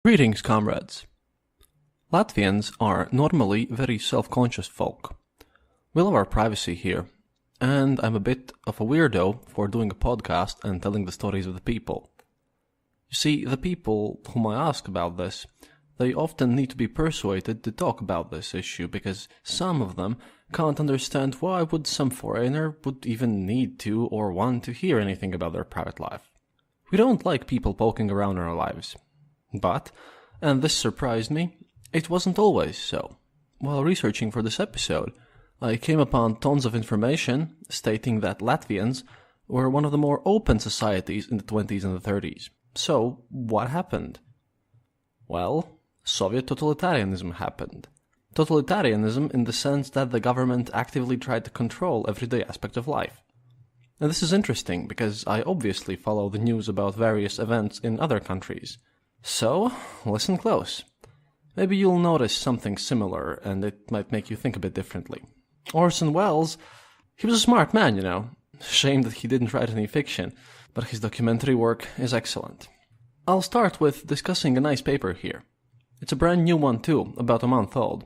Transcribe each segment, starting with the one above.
Greetings, comrades. Latvians are normally very self-conscious folk. We love our privacy here, and I'm a bit of a weirdo for doing a podcast and telling the stories of the people. You see, the people whom I ask about this, they often need to be persuaded to talk about this issue because some of them can't understand why would some foreigner would even need to or want to hear anything about their private life. We don't like people poking around in our lives. But, and this surprised me, it wasn't always so. While researching for this episode, I came upon tons of information stating that Latvians were one of the more open societies in the 20s and the 30s. So, what happened? Well, Soviet totalitarianism happened. Totalitarianism in the sense that the government actively tried to control everyday aspect of life. And this is interesting because I obviously follow the news about various events in other countries. So, listen close. Maybe you'll notice something similar, and it might make you think a bit differently. Orson Welles, he was a smart man, you know. Shame that he didn't write any fiction, but his documentary work is excellent. I'll start with discussing a nice paper here. It's a brand new one too, about a month old.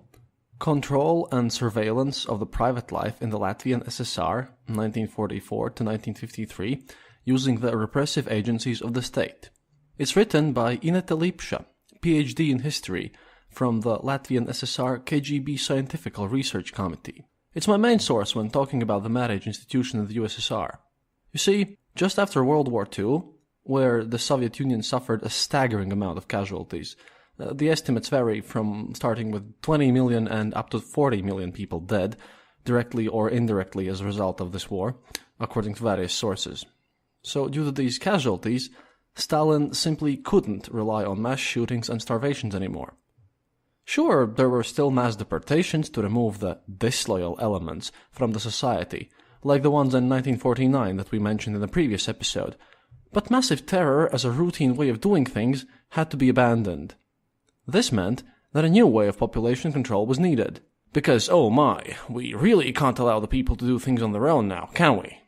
Control and Surveillance of the Private Life in the Latvian SSR, 1944 to 1953, using the repressive agencies of the state. It's written by Inete Lipša, PhD in history, from the Latvian SSR KGB Scientific Research Committee. It's my main source when talking about the marriage institution in the USSR. You see, just after World War II, where the Soviet Union suffered a staggering amount of casualties, the estimates vary from starting with 20 million and up to 40 million people dead, directly or indirectly as a result of this war, according to various sources. So due to these casualties, Stalin simply couldn't rely on mass shootings and starvations anymore. Sure, there were still mass deportations to remove the disloyal elements from the society, like the ones in 1949 that we mentioned in the previous episode, but massive terror as a routine way of doing things had to be abandoned. This meant that a new way of population control was needed, because, oh my, we really can't allow the people to do things on their own now, can we?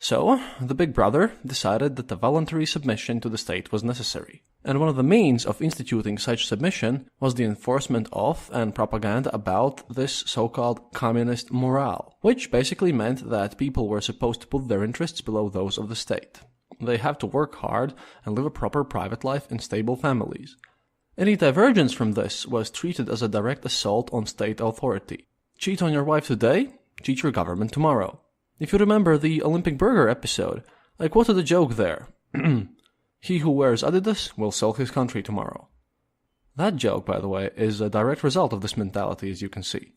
So, the Big Brother decided that the voluntary submission to the state was necessary. And one of the means of instituting such submission was the enforcement of and propaganda about this so-called communist morale, which basically meant that people were supposed to put their interests below those of the state. They have to work hard and live a proper private life in stable families. Any divergence from this was treated as a direct assault on state authority. Cheat on your wife today, cheat your government tomorrow. If you remember the Olympic Burger episode, I quoted a joke there. He who wears Adidas will sell his country tomorrow. That joke, by the way, is a direct result of this mentality, as you can see.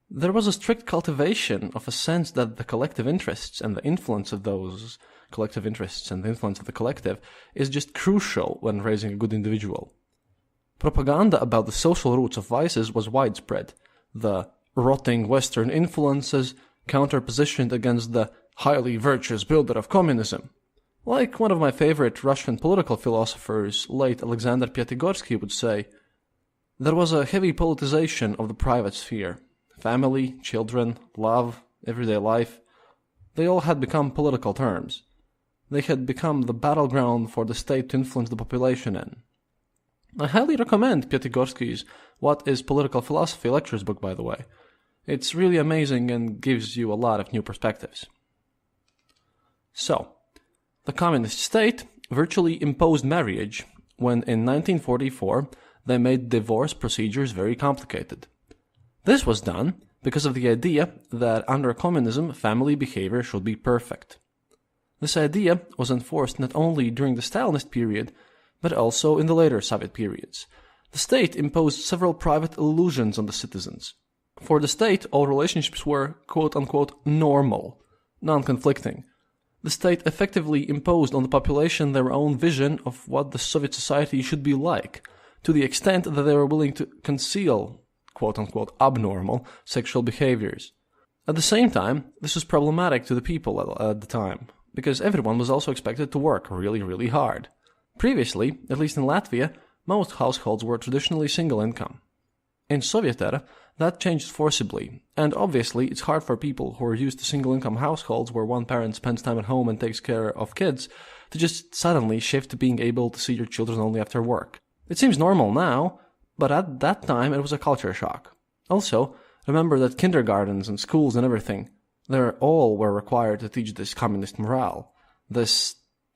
There was a strict cultivation of a sense that the collective interests and the influence of those collective interests and the influence of the collective is just crucial when raising a good individual. Propaganda about the social roots of vices was widespread. The rotting Western influences counterpositioned against the highly virtuous builder of communism. Like one of my favorite Russian political philosophers, late Alexander Piatigorsky, would say, there was a heavy politicization of the private sphere. Family, children, love, everyday life, they all had become political terms. They had become the battleground for the state to influence the population in. I highly recommend Piatigorsky's What is Political Philosophy lectures book, by the way. It's really amazing and gives you a lot of new perspectives. So, the communist state virtually imposed marriage when in 1944 they made divorce procedures very complicated. This was done because of the idea that under communism family behavior should be perfect. This idea was enforced not only during the Stalinist period, but also in the later Soviet periods. The state imposed several private illusions on the citizens. For the state, all relationships were quote-unquote normal, non-conflicting. The state effectively imposed on the population their own vision of what the Soviet society should be like, to the extent that they were willing to conceal quote-unquote abnormal sexual behaviors. At the same time, this was problematic to the people at the time, because everyone was also expected to work really hard. Previously, at least in Latvia, most households were traditionally single income. In Soviet era, that changed forcibly, and obviously it's hard for people who are used to single-income households where one parent spends time at home and takes care of kids to just suddenly shift to being able to see your children only after work. It seems normal now, but at that time it was a culture shock. Also, remember that kindergartens and schools and everything, they all were required to teach this communist morale, this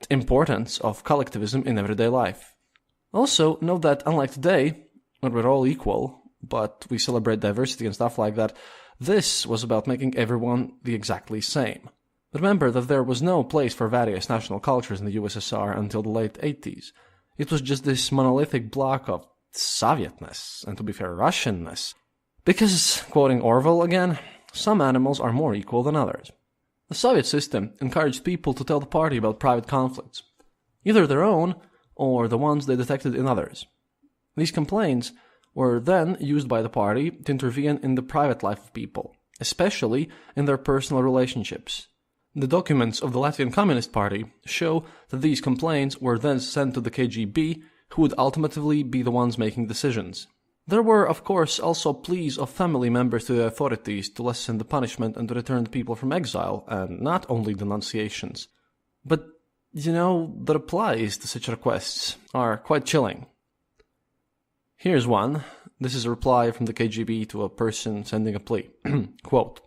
importance of collectivism in everyday life. Also, note that unlike today, when we're all equal, but we celebrate diversity and stuff like that, this was about making everyone the exactly same. Remember that there was no place for various national cultures in the USSR until the late 80s. It was just this monolithic block of Sovietness, and to be fair, Russianness. Because, quoting Orwell again, some animals are more equal than others. The Soviet system encouraged people to tell the party about private conflicts, either their own or the ones they detected in others. These complaints were then used by the party to intervene in the private life of people, especially in their personal relationships. The documents of the Latvian Communist Party show that these complaints were then sent to the KGB, who would ultimately be the ones making decisions. There were, of course, also pleas of family members to the authorities to lessen the punishment and to return the people from exile, and not only denunciations. But, the replies to such requests are quite chilling. Here's one. This is a reply from the KGB to a person sending a plea. Quote,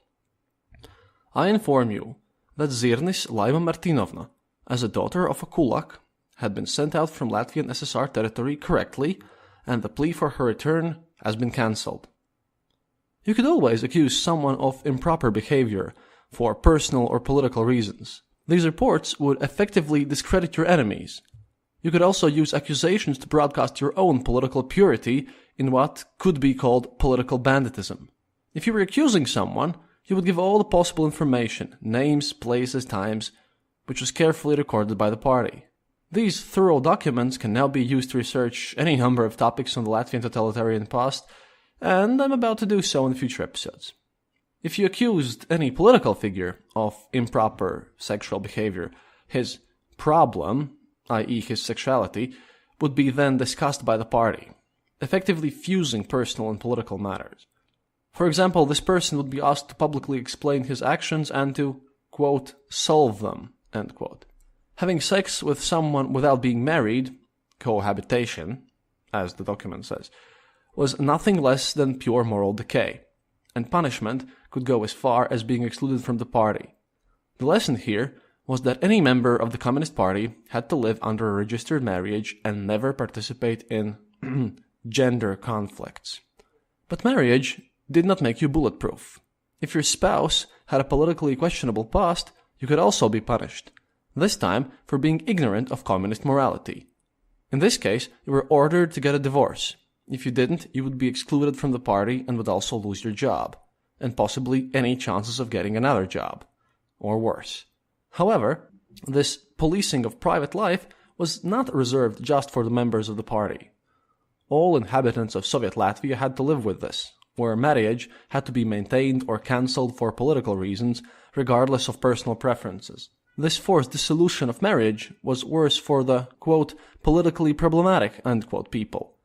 I inform you that Zirnis Laima Martinovna, as a daughter of a kulak, had been sent out from Latvian SSR territory correctly, and the plea for her return has been cancelled. You could always accuse someone of improper behavior for personal or political reasons. These reports would effectively discredit your enemies. You could also use accusations to broadcast your own political purity in what could be called political banditism. If you were accusing someone, you would give all the possible information, names, places, times, which was carefully recorded by the party. These thorough documents can now be used to research any number of topics on the Latvian totalitarian past, and I'm about to do so in future episodes. If you accused any political figure of improper sexual behavior, his problem, i.e. his sexuality, would be then discussed by the party, effectively fusing personal and political matters. For example, this person would be asked to publicly explain his actions and to, quote, solve them, end quote. Having sex with someone without being married, cohabitation, as the document says, was nothing less than pure moral decay, and punishment could go as far as being excluded from the party. The lesson here was that any member of the Communist Party had to live under a registered marriage and never participate in gender conflicts. But marriage did not make you bulletproof. If your spouse had a politically questionable past, you could also be punished, this time for being ignorant of communist morality. In this case, you were ordered to get a divorce. If you didn't, you would be excluded from the party and would also lose your job, and possibly any chances of getting another job, or worse. However, this policing of private life was not reserved just for the members of the party. All inhabitants of Soviet Latvia had to live with this, where marriage had to be maintained or cancelled for political reasons, regardless of personal preferences. This forced dissolution of marriage was worse for the, quote, politically problematic, end quote, people,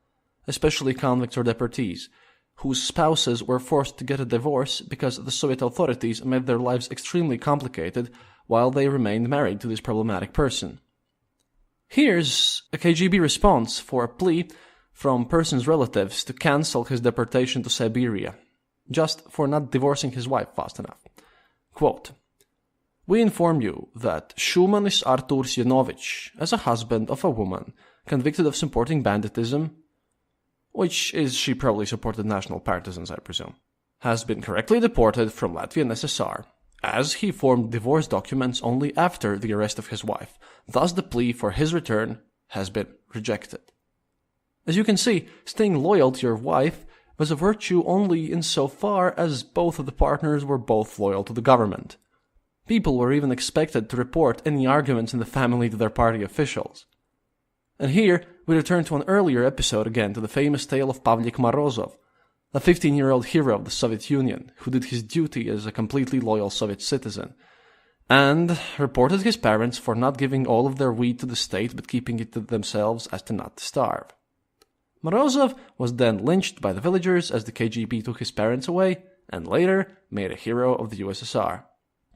especially convicts or deportees, whose spouses were forced to get a divorce because the Soviet authorities made their lives extremely complicated while they remained married to this problematic person. Here's a KGB response for a plea from person's relatives to cancel his deportation to Siberia, just for not divorcing his wife fast enough. Quote, we inform you that Šumanis Artūrs Yanovich, as a husband of a woman convicted of supporting banditism, which is she probably supported national partisans, I presume, has been correctly deported from Latvian SSR, as he formed divorce documents only after the arrest of his wife. Thus the plea for his return has been rejected. As you can see, staying loyal to your wife was a virtue only insofar as both of the partners were both loyal to the government. People were even expected to report any arguments in the family to their party officials. And here, we return to an earlier episode again to the famous tale of Pavlik Morozov, a 15-year-old hero of the Soviet Union who did his duty as a completely loyal Soviet citizen, and reported his parents for not giving all of their wheat to the state but keeping it to themselves as to not starve. Morozov was then lynched by the villagers as the KGB took his parents away, and later made a hero of the USSR.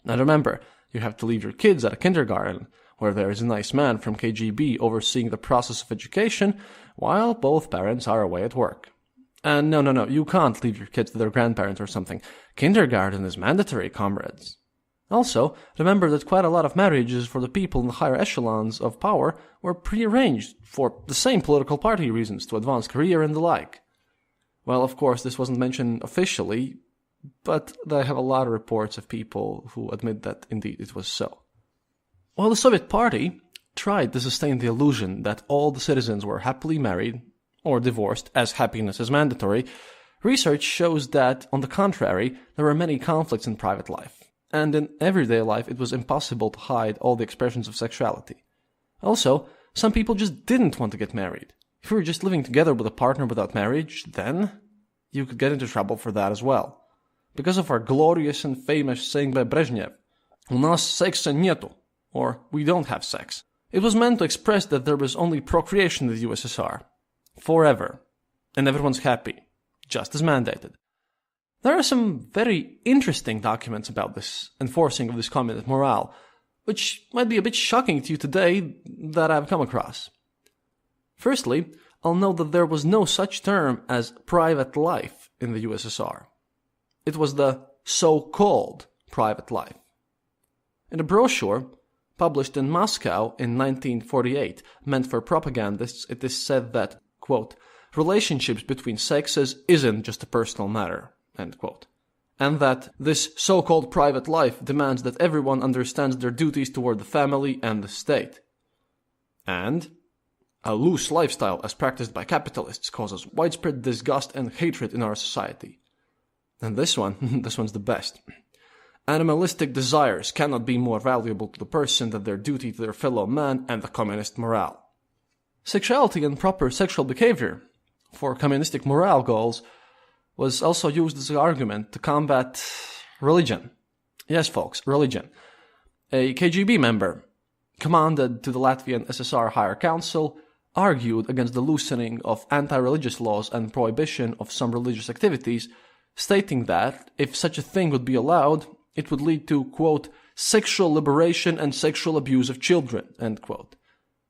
Now remember, you have to leave your kids at a kindergarten where there is a nice man from KGB overseeing the process of education, while both parents are away at work. And no, you can't leave your kids to their grandparents or something. Kindergarten is mandatory, comrades. Also, remember that quite a lot of marriages for the people in the higher echelons of power were prearranged for the same political party reasons, to advance career and the like. Well, of course, this wasn't mentioned officially, but I have a lot of reports of people who admit that indeed it was so. While the Soviet Party tried to sustain the illusion that all the citizens were happily married or divorced, as happiness is mandatory, research shows that, on the contrary, there were many conflicts in private life, and in everyday life it was impossible to hide all the expressions of sexuality. Also, some people just didn't want to get married. If you were just living together with a partner without marriage, then you could get into trouble for that as well. Because of our glorious and famous saying by Brezhnev, "У нас секса нету," or "we don't have sex." It was meant to express that there was only procreation in the USSR. Forever. And everyone's happy. Just as mandated. There are some very interesting documents about this enforcing of this communist morale, which might be a bit shocking to you today that I've come across. Firstly, I'll note that there was no such term as private life in the USSR. It was the so-called private life. In a brochure published in Moscow in 1948, meant for propagandists, it is said that, quote, relationships between sexes isn't just a personal matter, end quote, and that this so-called private life demands that everyone understands their duties toward the family and the state. And a loose lifestyle as practiced by capitalists causes widespread disgust and hatred in our society. And this one's the best. Animalistic desires cannot be more valuable to the person than their duty to their fellow man and the communist morale. Sexuality and proper sexual behavior for communistic morale goals was also used as an argument to combat religion. Yes, folks, religion. A KGB member, commanded to the Latvian SSR Higher Council, argued against the loosening of anti-religious laws and prohibition of some religious activities, stating that, if such a thing would be allowed, it would lead to, quote, sexual liberation and sexual abuse of children, end quote.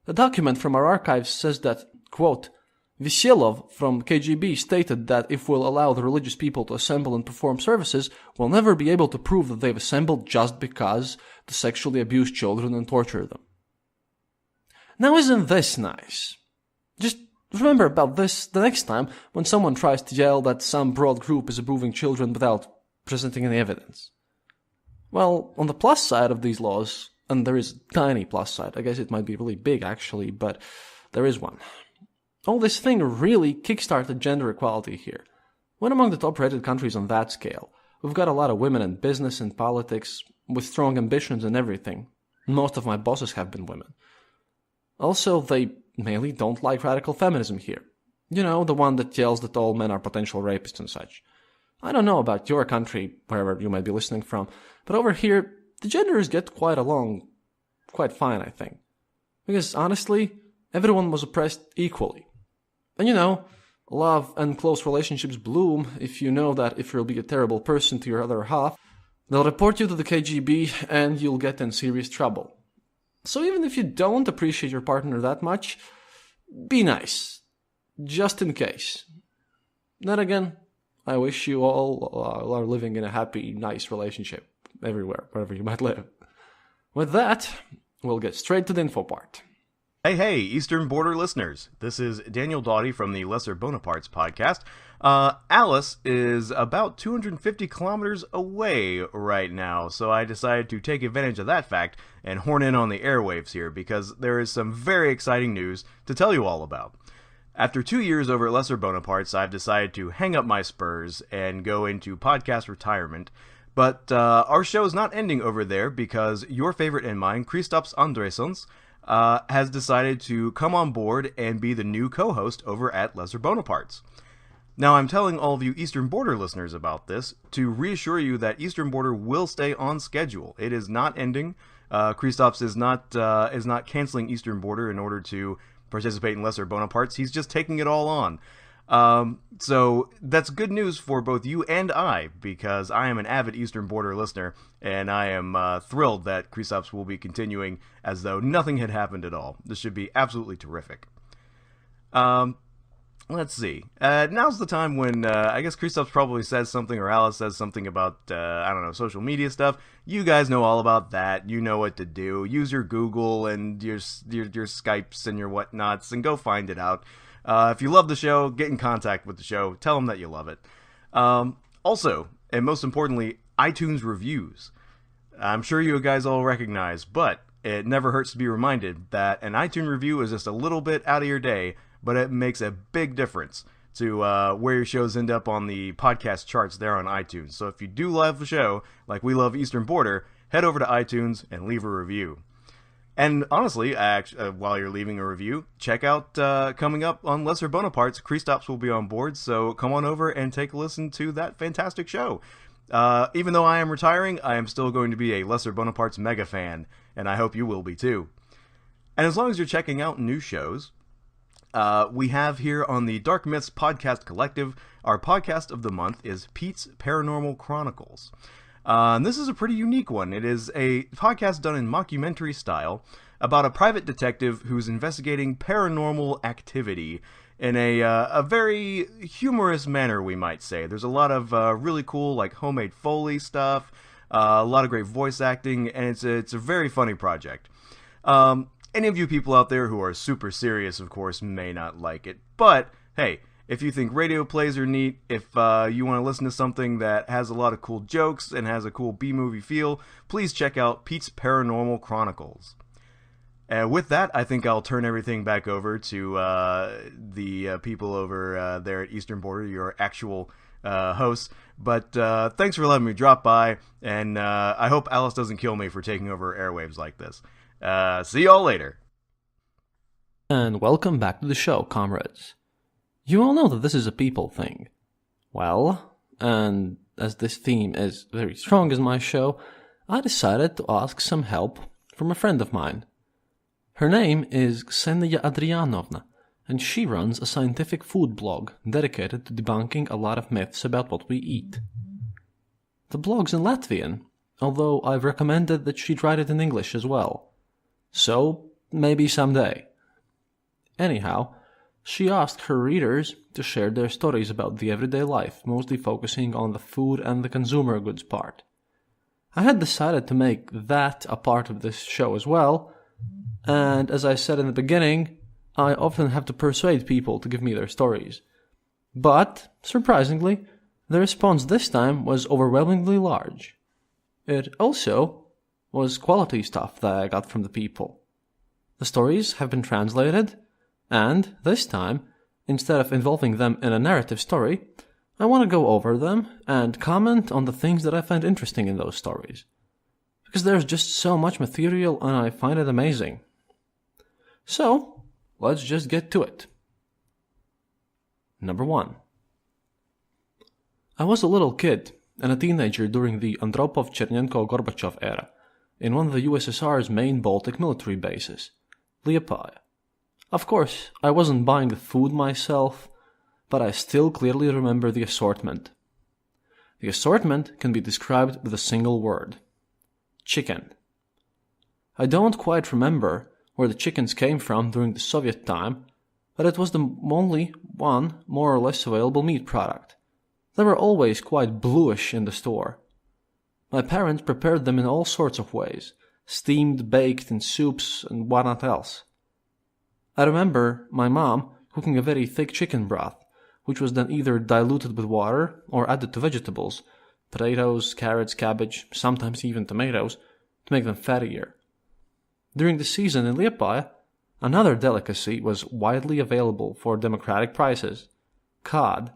The document from our archives says that, quote, Veselov from KGB stated that if we'll allow the religious people to assemble and perform services, we'll never be able to prove that they've assembled just because to sexually abuse children and torture them. Now isn't this nice? Just remember about this the next time when someone tries to yell that some broad group is approving children without presenting any evidence. Well, on the plus side of these laws, and there is a tiny plus side, I guess it might be really big actually, but there is one. All this thing really kickstarted gender equality here. We're among the top-rated countries on that scale. We've got a lot of women in business and politics, with strong ambitions and everything. Most of my bosses have been women. Also, they mainly don't like radical feminism here. You know, the one that yells that all men are potential rapists and such. I don't know about your country, wherever you might be listening from, but over here, the genders get quite along quite fine, I think. Because, honestly, everyone was oppressed equally. And you know, love and close relationships bloom if you know that if you'll be a terrible person to your other half, they'll report you to the KGB and you'll get in serious trouble. So even if you don't appreciate your partner that much, be nice. Just in case. Then again, I wish you all are living in a happy, nice relationship everywhere, wherever you might live. With that, we'll get straight to the info part. Hey, Eastern Border listeners. This is Daniel Doughty from the Lesser Bonapartes podcast. Alice is about 250 kilometers away right now, so I decided to take advantage of that fact and horn in on the airwaves here because there is some very exciting news to tell you all about. After 2 years over at Lesser Bonapartes, I've decided to hang up my spurs and go into podcast retirement. But our show is not ending over there because your favorite and mine, Kristaps Andressons, has decided to come on board and be the new co-host over at Lesser Bonapartes. Now, I'm telling all of you Eastern Border listeners about this to reassure you that Eastern Border will stay on schedule. It is not ending. Kristaps is not canceling Eastern Border in order to participate in Lesser Bonapartes. He's just taking it all on. So that's good news for both you and I, because I am an avid Eastern Border listener, and I am thrilled that Kristaps will be continuing as though nothing had happened at all. This should be absolutely terrific. Let's see. Now's the time when I guess Kristaps probably says something, or Alice says something about, I don't know, social media stuff. You guys know all about that. You know what to do. Use your Google and your Skypes and your whatnots and go find it out. If you love the show, get in contact with the show. Tell them that you love it. Also, and most importantly, iTunes reviews. I'm sure you guys all recognize, but it never hurts to be reminded that an iTunes review is just a little bit out of your day, but it makes a big difference to where your shows end up on the podcast charts there on iTunes. So if you do love the show, like we love Eastern Border, head over to iTunes and leave a review. And honestly, while you're leaving a review, check out coming up on Lesser Bonapartes, Kristaps will be on board, so come on over and take a listen to that fantastic show. Even though I am retiring, I am still going to be a Lesser Bonapartes mega fan, and I hope you will be too. And as long as you're checking out new shows, we have here on the Dark Myths Podcast Collective, our podcast of the month is Pete's Paranormal Chronicles. And this is a pretty unique one. It is a podcast done in mockumentary style about a private detective who's investigating paranormal activity in a very humorous manner, we might say. There's a lot of really cool, like, homemade Foley stuff, a lot of great voice acting, and it's a very funny project. Any of you people out there who are super serious, of course, may not like it. But, hey, if you think radio plays are neat, if you want to listen to something that has a lot of cool jokes and has a cool B-movie feel, please check out Pete's Paranormal Chronicles. And with that, I think I'll turn everything back over to the people over there at Eastern Border, your actual hosts. But thanks for letting me drop by, and I hope Alice doesn't kill me for taking over airwaves like this. See y'all later. And welcome back to the show, comrades. You all know that this is a people thing. Well, and as this theme is very strong as my show, I decided to ask some help from a friend of mine. Her name is Ksenia Adrianovna, and she runs a scientific food blog dedicated to debunking a lot of myths about what we eat. The blog's in Latvian, although I've recommended that she'd write it in English as well. So, maybe someday. Anyhow, she asked her readers to share their stories about the everyday life, mostly focusing on the food and the consumer goods part. I had decided to make that a part of this show as well, and as I said in the beginning, I often have to persuade people to give me their stories. But, surprisingly, the response this time was overwhelmingly large. It also was quality stuff that I got from the people. The stories have been translated, and this time, instead of involving them in a narrative story, I want to go over them and comment on the things that I find interesting in those stories. Because there's just so much material and I find it amazing. So, let's just get to it. Number 1. I was a little kid and a teenager during the Andropov-Chernenko-Gorbachev era in one of the USSR's main Baltic military bases, Liepaja. Of course, I wasn't buying the food myself, but I still clearly remember the assortment. The assortment can be described with a single word: chicken. I don't quite remember where the chickens came from during the Soviet time, but it was the only one more or less available meat product. They were always quite bluish in the store. My parents prepared them in all sorts of ways, steamed, baked, in soups, and whatnot else. I remember my mom cooking a very thick chicken broth, which was then either diluted with water or added to vegetables, potatoes, carrots, cabbage, sometimes even tomatoes, to make them fattier. During the season in Liepaja, another delicacy was widely available for democratic prices: cod.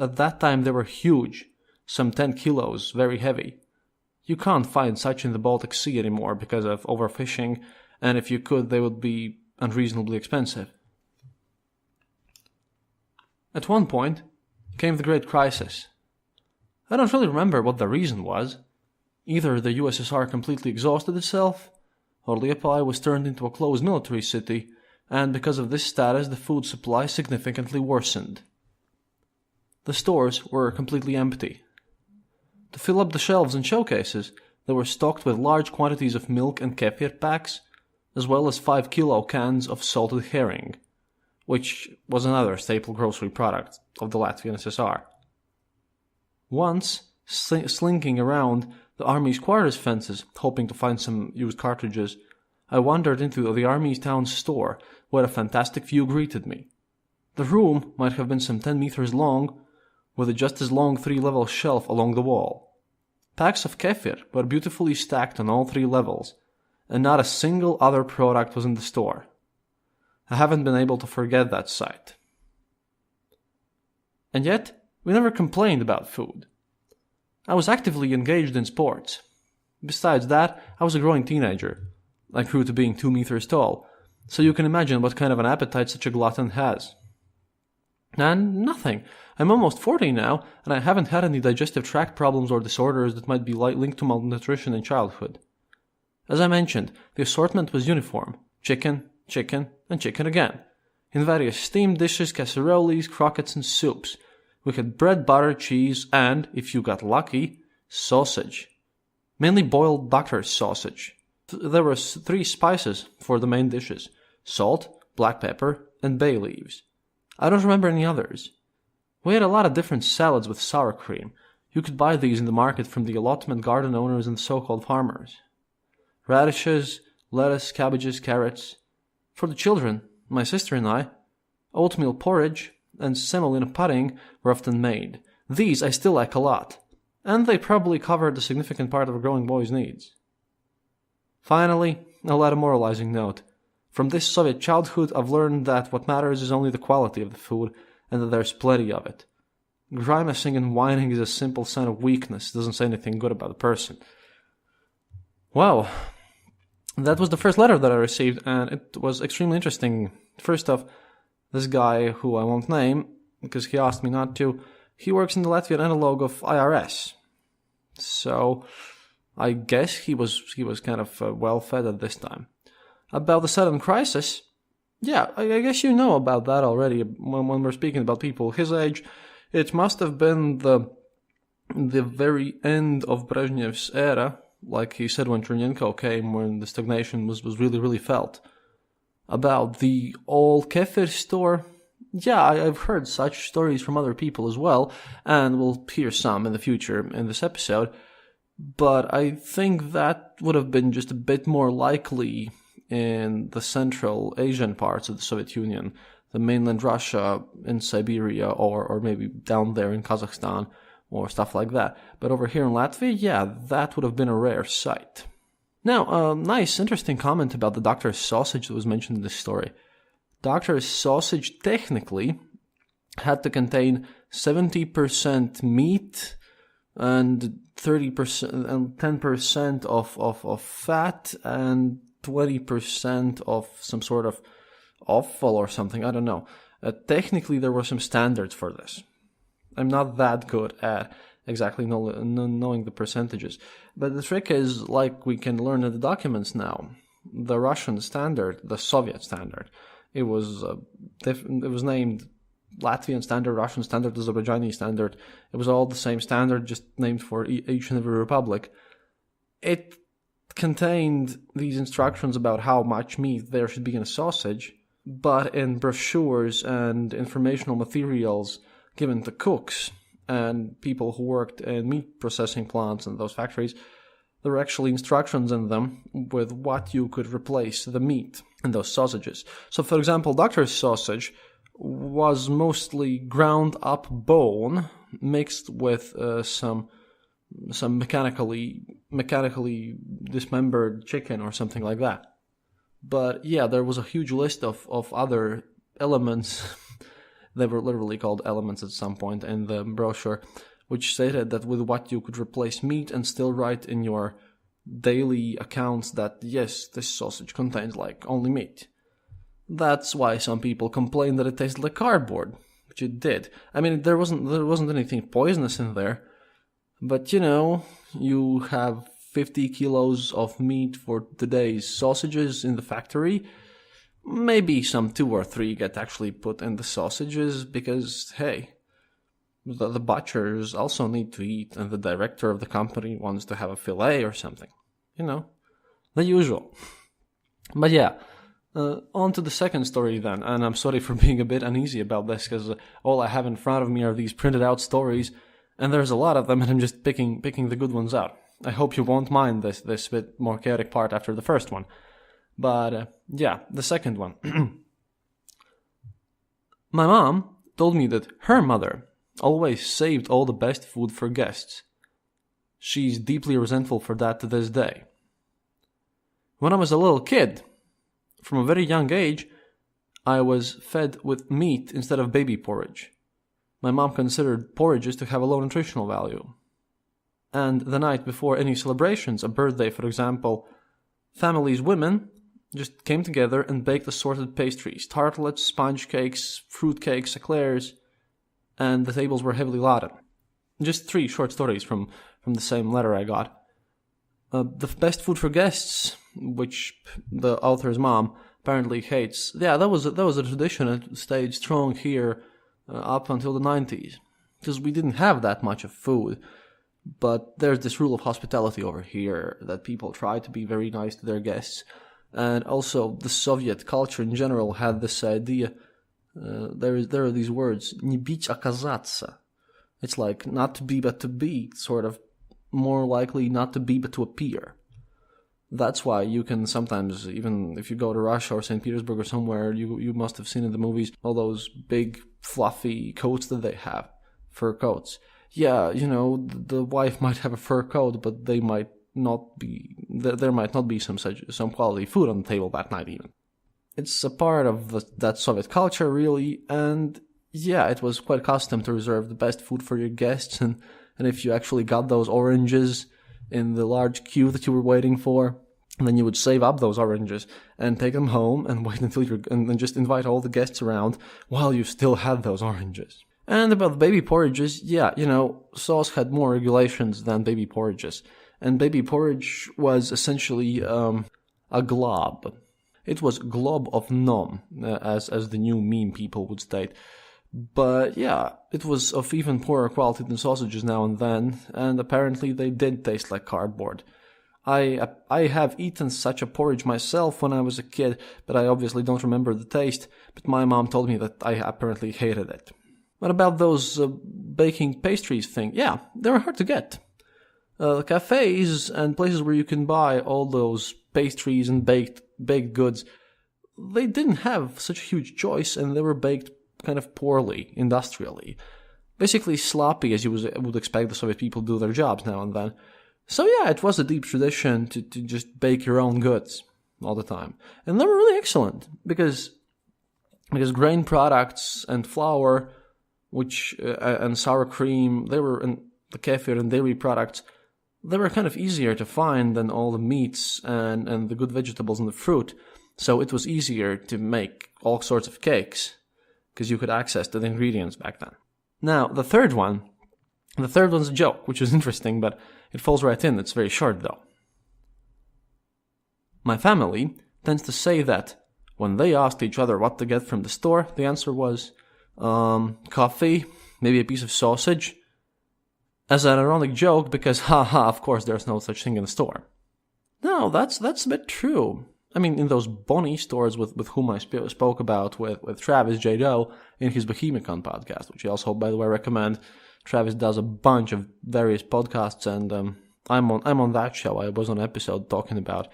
At that time they were huge, some 10 kilos, very heavy. You can't find such in the Baltic Sea anymore because of overfishing, and if you could, they would be unreasonably expensive. At one point came the Great Crisis. I don't really remember what the reason was. Either the USSR completely exhausted itself, or Liepaja was turned into a closed military city, and because of this status, the food supply significantly worsened. The stores were completely empty. To fill up the shelves and showcases, they were stocked with large quantities of milk and kefir packs, as well as 5-kilo cans of salted herring, which was another staple grocery product of the Latvian SSR. Once, slinking around the army's quarters fences, hoping to find some used cartridges, I wandered into the army's town store, where a fantastic view greeted me. The room might have been some 10 meters long, with a just as long 3-level shelf along the wall. Packs of kefir were beautifully stacked on all 3 levels, and not a single other product was in the store. I haven't been able to forget that sight. And yet, we never complained about food. I was actively engaged in sports. Besides that, I was a growing teenager. I grew to being 2 meters tall, so you can imagine what kind of an appetite such a glutton has. And nothing. I'm almost 40 now, and I haven't had any digestive tract problems or disorders that might be linked to malnutrition in childhood. As I mentioned, the assortment was uniform: chicken, chicken, and chicken again, in various steamed dishes, casseroles, croquettes, and soups. We had bread, butter, cheese, and, if you got lucky, sausage. Mainly boiled doctor's sausage. There were 3 spices for the main dishes: salt, black pepper, and bay leaves. I don't remember any others. We had a lot of different salads with sour cream. You could buy these in the market from the allotment garden owners and so-called farmers. Radishes, lettuce, cabbages, carrots. For the children, my sister and I, oatmeal porridge and semolina pudding were often made. These I still like a lot, and they probably covered a significant part of a growing boy's needs. Finally, I'll add a moralizing note. From this Soviet childhood, I've learned that what matters is only the quality of the food, and that there's plenty of it. Grimacing and whining is a simple sign of weakness. It doesn't say anything good about the person. Wow. That was the first letter that I received, and it was extremely interesting. First off, this guy, who I won't name, because he asked me not to, he works in the Latvian analog of IRS. So, I guess he was kind of well-fed at this time. About the sudden crisis, yeah, I guess you know about that already when we're speaking about people his age. It must have been the very end of Brezhnev's era, like he said when Chernenko came, when the stagnation was really, really felt. About the old kefir store, yeah, I've heard such stories from other people as well, and we'll hear some in the future in this episode. But I think that would have been just a bit more likely in the Central Asian parts of the Soviet Union, the mainland Russia, in Siberia, or maybe down there in Kazakhstan, or stuff like that. But over here in Latvia, yeah, that would have been a rare sight. Now, a nice, interesting comment about the doctor's sausage that was mentioned in this story. Doctor's sausage technically had to contain 70% meat and 30% and 10% of fat and 20% of some sort of offal or something, I don't know. Technically, there were some standards for this. I'm not that good at exactly knowing the percentages. But the trick is, like we can learn in the documents now, the Russian standard, the Soviet standard, it was named Latvian standard, Russian standard, Azerbaijani standard. It was all the same standard, just named for each and every republic. It contained these instructions about how much meat there should be in a sausage, but in brochures and informational materials given to cooks and people who worked in meat processing plants and those factories, there were actually instructions in them with what you could replace the meat in those sausages. So, for example, doctor's sausage was mostly ground up bone mixed with some mechanically dismembered chicken or something like that. But yeah, there was a huge list of other elements. They were literally called elements at some point in the brochure, which stated that with what you could replace meat and still write in your daily accounts that yes, this sausage contains like only meat. That's why some people complain that it tasted like cardboard, which it did. I mean, there wasn't anything poisonous in there, but you know, you have 50 kilos of meat for today's sausages in the factory. Maybe some 2 or 3 get actually put in the sausages because, hey, the butchers also need to eat and the director of the company wants to have a fillet or something. You know, the usual. But yeah, on to the second story then. And I'm sorry for being a bit uneasy about this because all I have in front of me are these printed out stories and there's a lot of them and I'm just picking the good ones out. I hope you won't mind this bit more chaotic part after the first one. But yeah, the second one. My mom told me that her mother always saved all the best food for guests. She's deeply resentful for that to this day. When I was a little kid, from a very young age, I was fed with meat instead of baby porridge. My mom considered porridges to have a low nutritional value. And the night before any celebrations, a birthday for example, families' women just came together and baked assorted pastries, tartlets, sponge cakes, fruit cakes, eclairs, and the tables were heavily laden. Just 3 short stories from the same letter I got. The best food for guests, which the author's mom apparently hates. Yeah, that was a tradition that stayed strong here up until the 90s, because we didn't have that much of food. But there's this rule of hospitality over here that people try to be very nice to their guests. And also, the Soviet culture in general had this idea. There are these words, "не бить, а казаться." It's like not to be but to be, sort of more likely not to be but to appear. That's why you can sometimes, even if you go to Russia or St. Petersburg or somewhere, you must have seen in the movies all those big fluffy coats that they have, fur coats. Yeah, you know, the wife might have a fur coat, but there might not be some quality food on the table that night even. It's a part of that Soviet culture, really, and yeah, it was quite custom to reserve the best food for your guests, and if you actually got those oranges in the large queue that you were waiting for, then you would save up those oranges and take them home and wait until and then just invite all the guests around while you still had those oranges. And about the baby porridges, yeah, you know, sauce had more regulations than baby porridges. And baby porridge was essentially a glob. It was glob of nom, as the new meme people would state. But yeah, it was of even poorer quality than sausages now and then, and apparently they did taste like cardboard. I have eaten such a porridge myself when I was a kid, but I obviously don't remember the taste, but my mom told me that I apparently hated it. What about those baking pastries thing? Yeah, they were hard to get. Cafes and places where you can buy all those pastries and baked goods, they didn't have such a huge choice, and they were baked kind of poorly, industrially. Basically sloppy, as you would expect the Soviet people to do their jobs now and then. So yeah, it was a deep tradition to just bake your own goods all the time. And they were really excellent, because grain products and flour, and sour cream, and the kefir and dairy products, they were kind of easier to find than all the meats and the good vegetables and the fruit. So it was easier to make all sorts of cakes, because you could access the ingredients back then. Now, the third one's a joke, which is interesting, but it falls right in. It's very short, though. My family tends to say that when they asked each other what to get from the store, the answer was, coffee, maybe a piece of sausage, as an ironic joke, because haha, of course there's no such thing in the store. No, that's a bit true. I mean, in those Bonnie stores with whom I spoke about with Travis J. Doe in his Bohemicon podcast, which I also, by the way, recommend. Travis does a bunch of various podcasts, and I'm on that show. I was on an episode talking about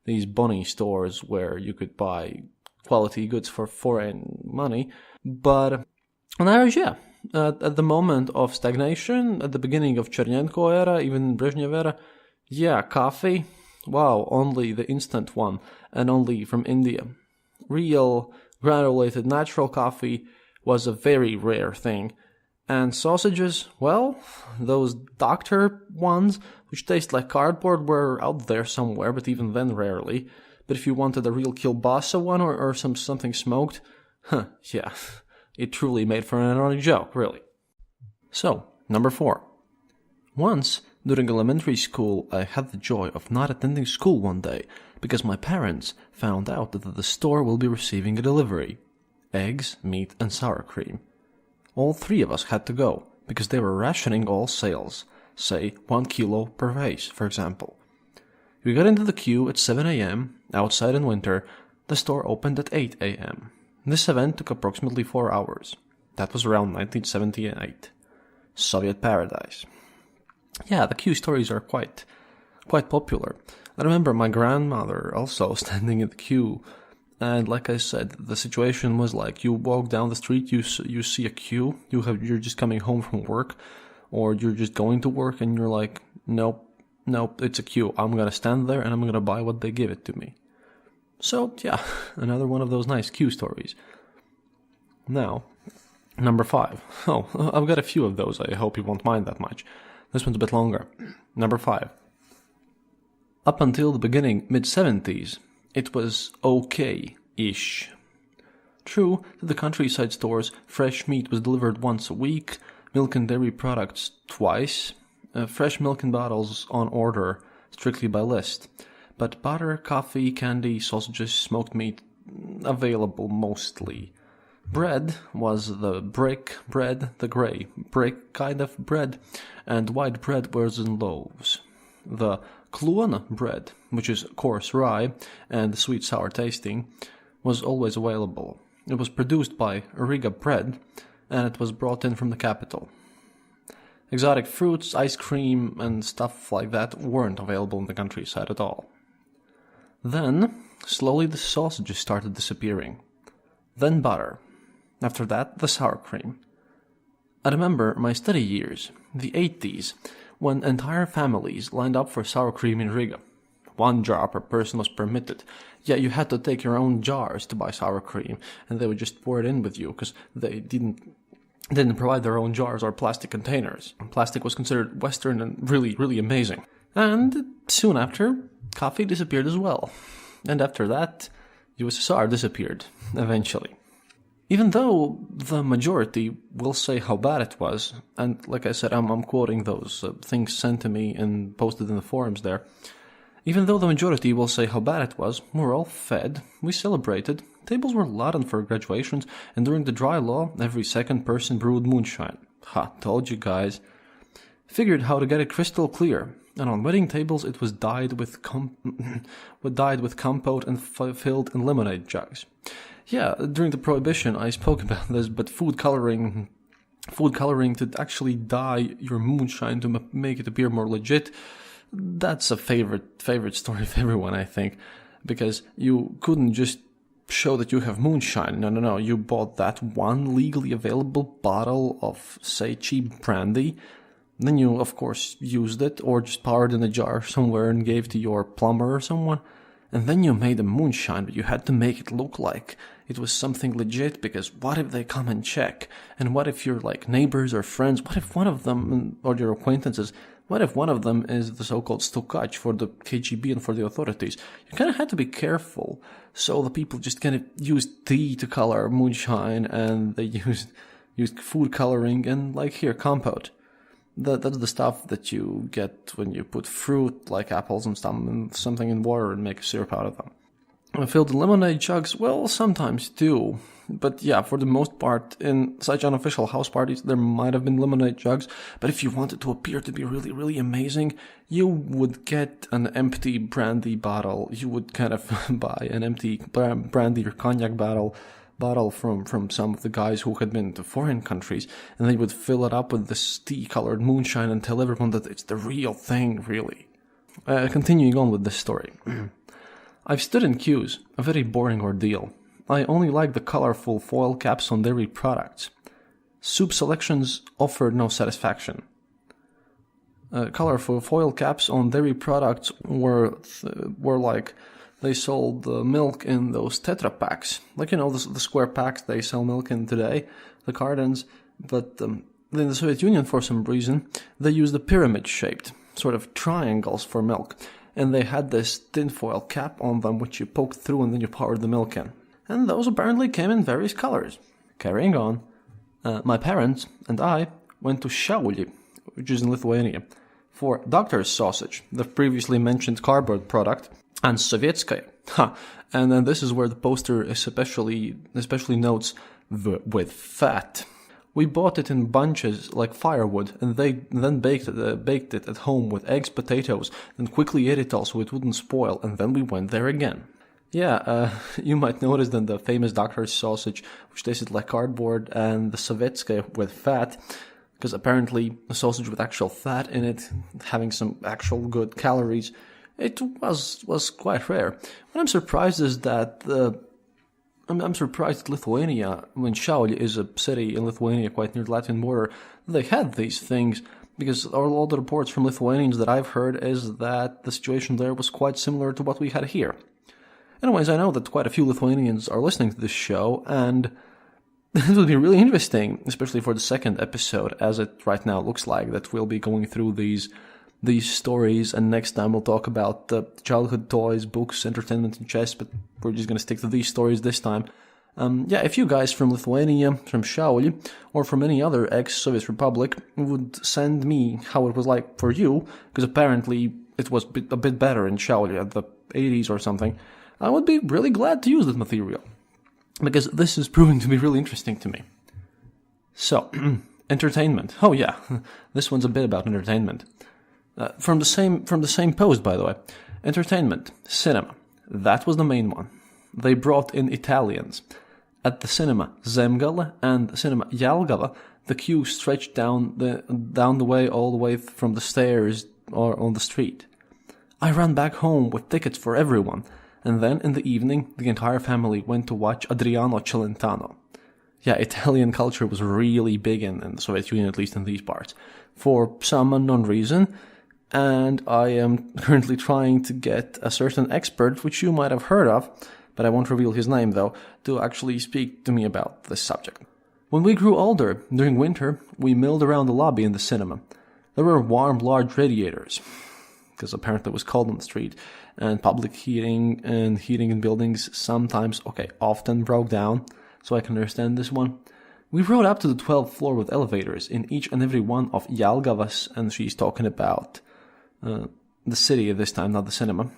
these Bonnie stores where you could buy quality goods for foreign money. But on average, yeah. At the moment of stagnation, at the beginning of Chernenko era, even Brezhnev era, yeah, coffee, wow, only the instant one, and only from India. Real, granulated, natural coffee was a very rare thing. And sausages, well, those doctor ones, which taste like cardboard, were out there somewhere, but even then rarely. But if you wanted a real kielbasa one or something smoked, yeah, it truly made for an ironic joke, really. So, number 4. Once, During elementary school, I had the joy of not attending school one day because my parents found out that the store will be receiving a delivery. Eggs, meat, and sour cream. All three of us had to go because they were rationing all sales, say 1 kilo per vase, for example. We got into the queue at 7 a.m., outside in winter. The store opened at 8 a.m. This event took approximately 4 hours. That was around 1978. Soviet paradise. Yeah, the queue stories are quite popular. I remember my grandmother also standing in the queue, and like I said, the situation was like you walk down the street, you see a queue, you're just coming home from work, or you're just going to work, and you're like, nope, it's a queue. I'm gonna stand there and I'm gonna buy what they give it to me. So yeah, another one of those nice queue stories. Now, number 5. Oh, I've got a few of those. I hope you won't mind that much. This one's a bit longer. Number 5. Up until the beginning, mid-70s, it was okay-ish. True, to the countryside stores, fresh meat was delivered once a week, milk and dairy products twice, fresh milk in bottles on order, strictly by list. But butter, coffee, candy, sausages, smoked meat, available mostly. Bread was the brick bread, the grey brick kind of bread, and white bread was in loaves. The kluon bread, which is coarse rye and sweet sour tasting, was always available. It was produced by Riga Bread, and it was brought in from the capital. Exotic fruits, ice cream, and stuff like that weren't available in the countryside at all. Then, slowly the sausages started disappearing. Then butter. After that, the sour cream. I remember my study years, the 80s, when entire families lined up for sour cream in Riga. 1 jar per person was permitted. Yeah, you had to take your own jars to buy sour cream, and they would just pour it in with you, because they didn't provide their own jars or plastic containers. Plastic was considered Western and really, really amazing. And soon after, coffee disappeared as well. And after that, USSR disappeared, eventually. Even though the majority will say how bad it was, and like I said, I'm quoting those things sent to me and posted in the forums there, even though the majority will say how bad it was, we were all fed, we celebrated, tables were laden for graduations, and during the dry law, every second person brewed moonshine. Ha, told you guys. Figured how to get it crystal clear, and on wedding tables it was dyed with compote and filled in lemonade jugs. Yeah, during the Prohibition I spoke about this, but food coloring to actually dye your moonshine to make it appear more legit, that's a favorite story of everyone, I think, because you couldn't just show that you have moonshine. No, you bought that one legally available bottle of, say, cheap brandy, then you, of course, used it, or just poured in a jar somewhere and gave to your plumber or someone, and then you made a moonshine, but you had to make it look like it was something legit, because what if they come and check? And what if your, neighbors or friends, what if one of them, or your acquaintances, what if one of them is the so-called stukach for the KGB and for the authorities? You kind of had to be careful, so the people just kind of used tea to color moonshine, and they used food coloring, and here, compote. That's the stuff that you get when you put fruit, like apples and something in water and make a syrup out of them. Filled in lemonade jugs, well, sometimes too. But yeah, for the most part, in such unofficial house parties, there might have been lemonade jugs, but if you wanted to appear to be really, really amazing, you would get an empty brandy bottle. You would kind of buy an empty brandy or cognac bottle from some of the guys who had been to foreign countries, and they would fill it up with this tea-colored moonshine and tell everyone that it's the real thing, really. Continuing on with this story. I've stood in queues, a very boring ordeal. I only like the colorful foil caps on dairy products. Soup selections offered no satisfaction. Colorful foil caps on dairy products were like they sold milk in those Tetra packs. The square packs they sell milk in today, the cartons. But in the Soviet Union, for some reason, they used the pyramid-shaped, sort of triangles for milk. And they had this tinfoil cap on them which you poked through and then you poured the milk in. And those apparently came in various colors. Carrying on, my parents and I went to Šiauliai, which is in Lithuania. for doctor's sausage, the previously mentioned cardboard product, and Sovietskaya. And then this is where the poster especially notes with fat. We bought it in bunches like firewood, and they then baked it at home with eggs, potatoes, then quickly ate it all so it wouldn't spoil, and then we went there again. Yeah, you might notice that the famous doctor's sausage, which tasted like cardboard, and the Sovietskaya with fat, because apparently a sausage with actual fat in it, having some actual good calories, it was quite rare. What I'm surprised is that I'm surprised that Lithuania, when Šiauliai is a city in Lithuania quite near the Latvian border, they had these things, because all the reports from Lithuanians that I've heard is that the situation there was quite similar to what we had here. Anyways, I know that quite a few Lithuanians are listening to this show, and it will be really interesting, especially for the second episode, as it right now looks like that we'll be going through these stories, and next time we'll talk about childhood toys, books, entertainment, and chess, but we're just going to stick to these stories this time. If you guys from Lithuania, from Šiauliai, or from any other ex-Soviet republic would send me how it was like for you, because apparently it was a bit better in Šiauliai at the 80s or something, I would be really glad to use that material, because this is proving to be really interesting to me. So, entertainment. Oh yeah, this one's a bit about entertainment. From the same post, by the way. Entertainment, cinema. That was the main one. They brought in Italians. At the cinema Zemgale and the cinema Jelgava, the queue stretched down the way all the way from the stairs or on the street. I ran back home with tickets for everyone, and then in the evening the entire family went to watch Adriano Celentano. Yeah, Italian culture was really big in the Soviet Union, at least in these parts, for some unknown reason. And I am currently trying to get a certain expert, which you might have heard of, but I won't reveal his name though, to actually speak to me about this subject. When we grew older, during winter, we milled around the lobby in the cinema. There were warm, large radiators, because apparently it was cold on the street, and public heating in buildings often broke down, so I can understand this one. We rode up to the 12th floor with elevators in each and every one of Jelgavas, and she's talking about the city this time, not the cinema.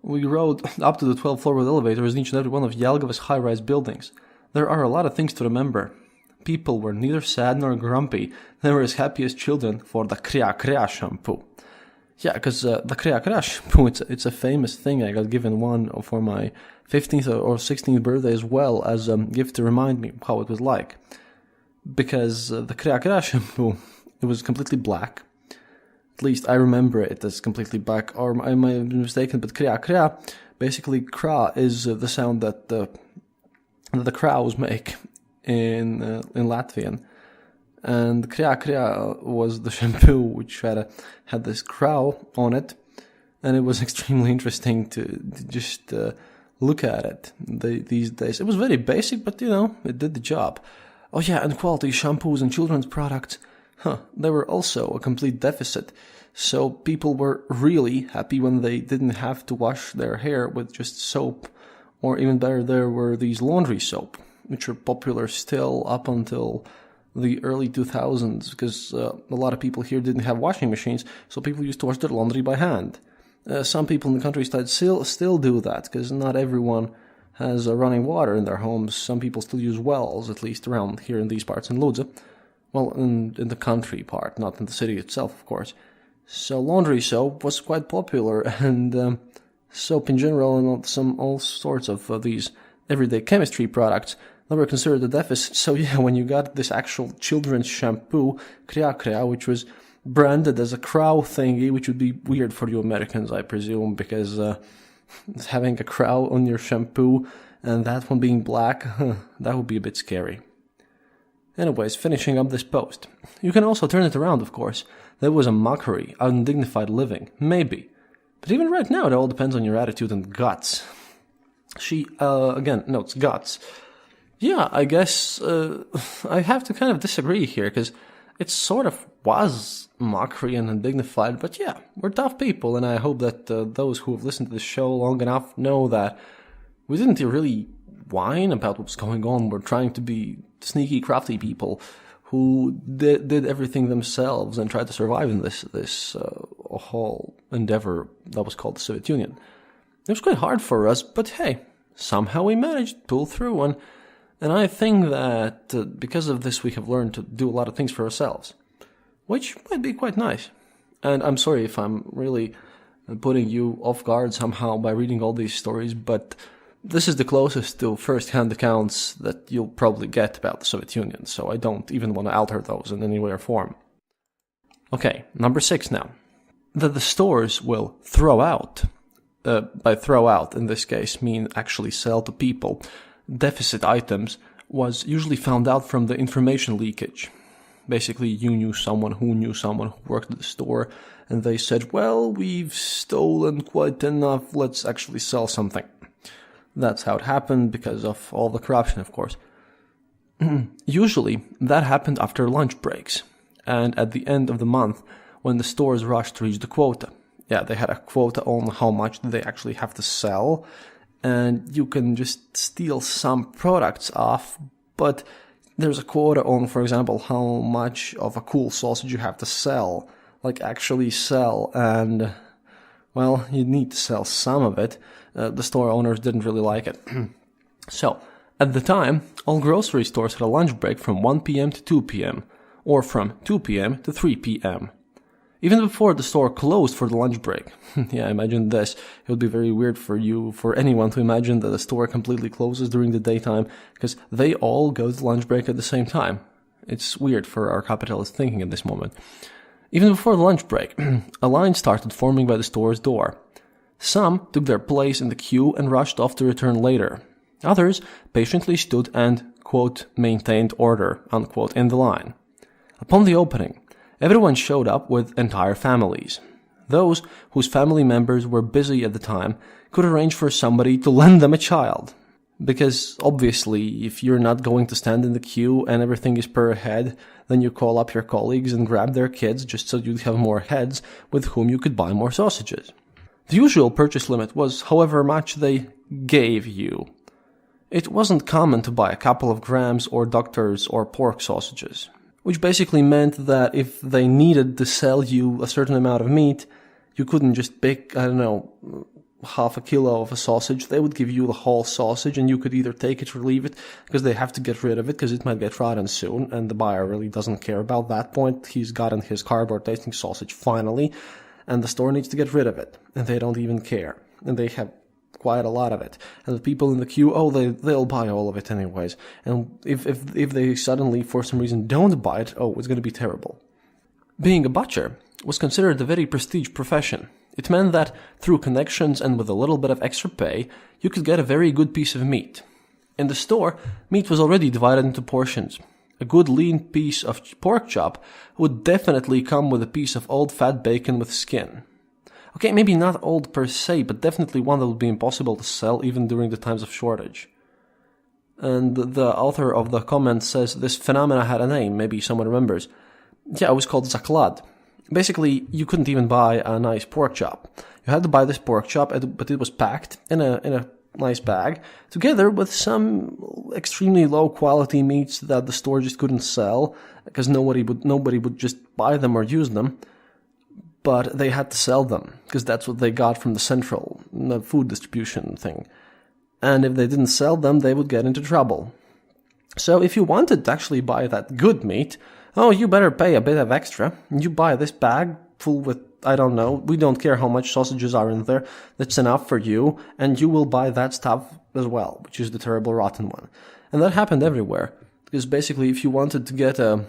We rode up to the 12th floor with elevators in each and every one of Jelgava's high-rise buildings. There are a lot of things to remember. People were neither sad nor grumpy. They were as happy as children for the Kria Kria shampoo. Yeah, because the Kria Kria shampoo, it's a famous thing. I got given one for my 15th or 16th birthday as well as a gift to remind me how it was like. Because the Kria Kria shampoo, it was completely black. At least I remember it as completely black, or I might have been mistaken, but Kria Kria, basically Kra is the sound that the crows make in Latvian. And Kria Kria was the shampoo which had this crow on it, and it was extremely interesting to just look at it these days. It was very basic, but it did the job. Oh yeah, and quality shampoos and children's products, they were also a complete deficit. So people were really happy when they didn't have to wash their hair with just soap, or even better, there were these laundry soap, which are popular still up until the early 2000s, because a lot of people here didn't have washing machines, so people used to wash their laundry by hand. Some people in the countryside still do that, because not everyone has running water in their homes. Some people still use wells, at least around here in these parts in Ludza. Well, in the country part, not in the city itself, of course. So laundry soap was quite popular, and soap in general, and all sorts of these everyday chemistry products, they were considered a deficit. So yeah, when you got this actual children's shampoo, Kria Kria, which was branded as a crow thingy, which would be weird for you Americans, I presume, because having a crow on your shampoo and that one being black, that would be a bit scary. Anyways, finishing up this post. You can also turn it around, of course. There was a mockery, undignified living, maybe. But even right now, it all depends on your attitude and guts. She, again, notes guts. Yeah, I guess I have to kind of disagree here, because it sort of was mockery and undignified, but yeah, we're tough people, and I hope that those who have listened to this show long enough know that we didn't really whine about what's going on. We're trying to be sneaky, crafty people who did everything themselves and tried to survive in this whole endeavor that was called the Soviet Union. It was quite hard for us, but hey, somehow we managed to pull through, and I think that because of this we have learned to do a lot of things for ourselves, which might be quite nice. And I'm sorry if I'm really putting you off guard somehow by reading all these stories, but this is the closest to first-hand accounts that you'll probably get about the Soviet Union, so I don't even want to alter those in any way or form. Okay, number 6 now. That the stores will throw out, by throw out in this case mean actually sell to people, deficit items, was usually found out from the information leakage. Basically, you knew someone who worked at the store, and they said, well, we've stolen quite enough, let's actually sell something. That's how it happened, because of all the corruption, of course. Usually, that happened after lunch breaks, and at the end of the month, when the stores rushed to reach the quota. Yeah, they had a quota on how much they actually have to sell, and you can just steal some products off, but there's a quota on, for example, how much of a cool sausage you have to sell, like actually sell, and, well, you need to sell some of it. The store owners didn't really like it. So, at the time, all grocery stores had a lunch break from 1 p.m. to 2 p.m., or from 2 p.m. to 3 p.m. Even before the store closed for the lunch break. Yeah, imagine this. It would be very weird for anyone to imagine that the store completely closes during the daytime, because they all go to lunch break at the same time. It's weird for our capitalist thinking at this moment. Even before the lunch break, a line started forming by the store's door. Some took their place in the queue and rushed off to return later. Others patiently stood and, quote, maintained order, unquote, in the line. Upon the opening, everyone showed up with entire families. Those whose family members were busy at the time could arrange for somebody to lend them a child. Because, obviously, if you're not going to stand in the queue and everything is per head, then you call up your colleagues and grab their kids just so you'd have more heads with whom you could buy more sausages. The usual purchase limit was however much they gave you. It wasn't common to buy a couple of grams or doctors or pork sausages, which basically meant that if they needed to sell you a certain amount of meat, you couldn't just pick, half a kilo of a sausage. They would give you the whole sausage, and you could either take it or leave it, because they have to get rid of it, because it might get rotten soon, and the buyer really doesn't care about that point. He's gotten his cardboard tasting sausage finally, and the store needs to get rid of it, and they don't even care, and they have quite a lot of it, and the people in the queue, they'll buy all of it anyways, and if they suddenly for some reason don't buy it, it's going to be terrible. Being a butcher was considered a very prestige profession. It meant that through connections and with a little bit of extra pay, you could get a very good piece of meat. In the store, meat was already divided into portions. A good lean piece of pork chop would definitely come with a piece of old fat bacon with skin. Okay, maybe not old per se, but definitely one that would be impossible to sell even during the times of shortage. And the author of the comment says this phenomena had a name, maybe someone remembers. Yeah, it was called zaklad. Basically, you couldn't even buy a nice pork chop. You had to buy this pork chop, but it was packed in a nice bag, together with some extremely low quality meats that the store just couldn't sell, because nobody would just buy them or use them. But they had to sell them, because that's what they got from the central food distribution thing. And if they didn't sell them, they would get into trouble. So if you wanted to actually buy that good meat, you better pay a bit of extra. You buy this bag full with, we don't care how much sausages are in there, that's enough for you, and you will buy that stuff as well, which is the terrible rotten one. And that happened everywhere, because basically if you wanted to get a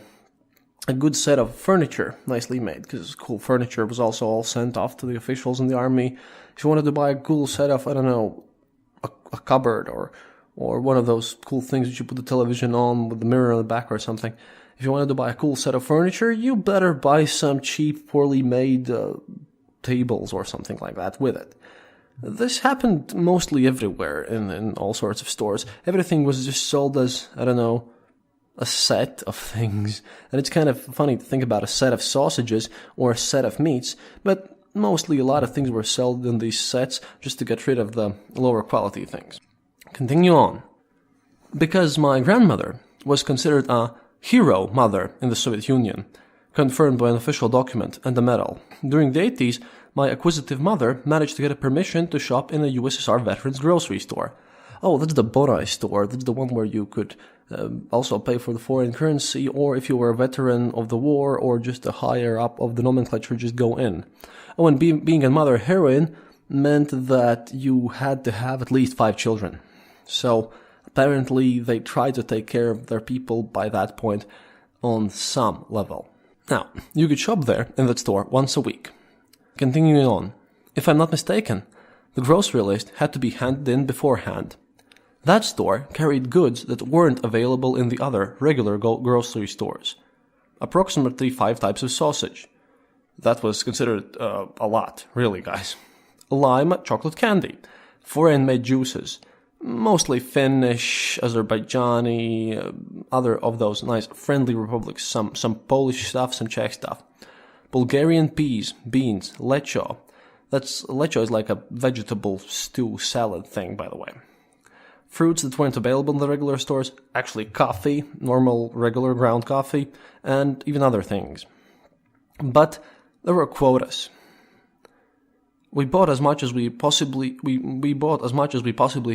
good set of furniture, nicely made, because cool furniture was also all sent off to the officials in the army. If you wanted to buy a cool set of, a cupboard or one of those cool things that you put the television on with the mirror on the back or something. If you wanted to buy a cool set of furniture, you better buy some cheap, poorly made tables or something like that with it. This happened mostly everywhere in all sorts of stores. Everything was just sold as, a set of things. And it's kind of funny to think about a set of sausages or a set of meats, but mostly a lot of things were sold in these sets just to get rid of the lower quality things. Continue on. Because my grandmother was considered a hero mother in the Soviet Union, confirmed by an official document and a medal. During the 80s, my acquisitive mother managed to get a permission to shop in a USSR veterans grocery store. Oh, that's the Borai store. That's the one where you could also pay for the foreign currency, or if you were a veteran of the war or just a higher up of the nomenclature, just go in. Oh, and being a mother heroine meant that you had to have at least 5 children. So apparently they tried to take care of their people by that point on some level. Now, you could shop there in that store once a week. Continuing on, if I'm not mistaken, the grocery list had to be handed in beforehand. That store carried goods that weren't available in the other regular grocery stores. Approximately 5 types of sausage. That was considered a lot, really, guys. Lime chocolate candy, foreign-made juices, mostly Finnish, Azerbaijani, other of those nice friendly republics, some Polish stuff, some Czech stuff. Bulgarian peas, beans, lecho. Lecho is like a vegetable stew salad thing, by the way. Fruits that weren't available in the regular stores, actually coffee, normal, regular ground coffee, and even other things. But there were quotas. We bought as much as we possibly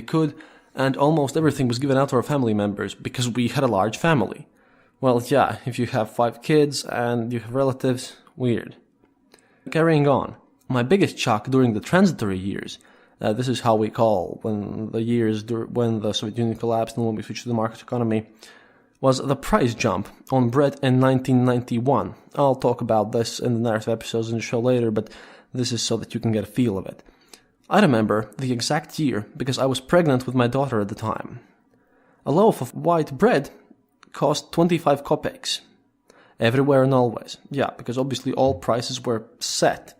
could, and almost everything was given out to our family members because we had a large family. Well, yeah, if you have 5 kids and you have relatives, weird. Carrying on, my biggest shock during the transitory years, this is how we call when the Soviet Union collapsed and when we switched to the market economy, was the price jump on bread in 1991. I'll talk about this in the narrative episodes in the show later, but this is so that you can get a feel of it. I remember the exact year because I was pregnant with my daughter at the time. A loaf of white bread cost 25 kopecks. Everywhere and always. Yeah, because obviously all prices were set.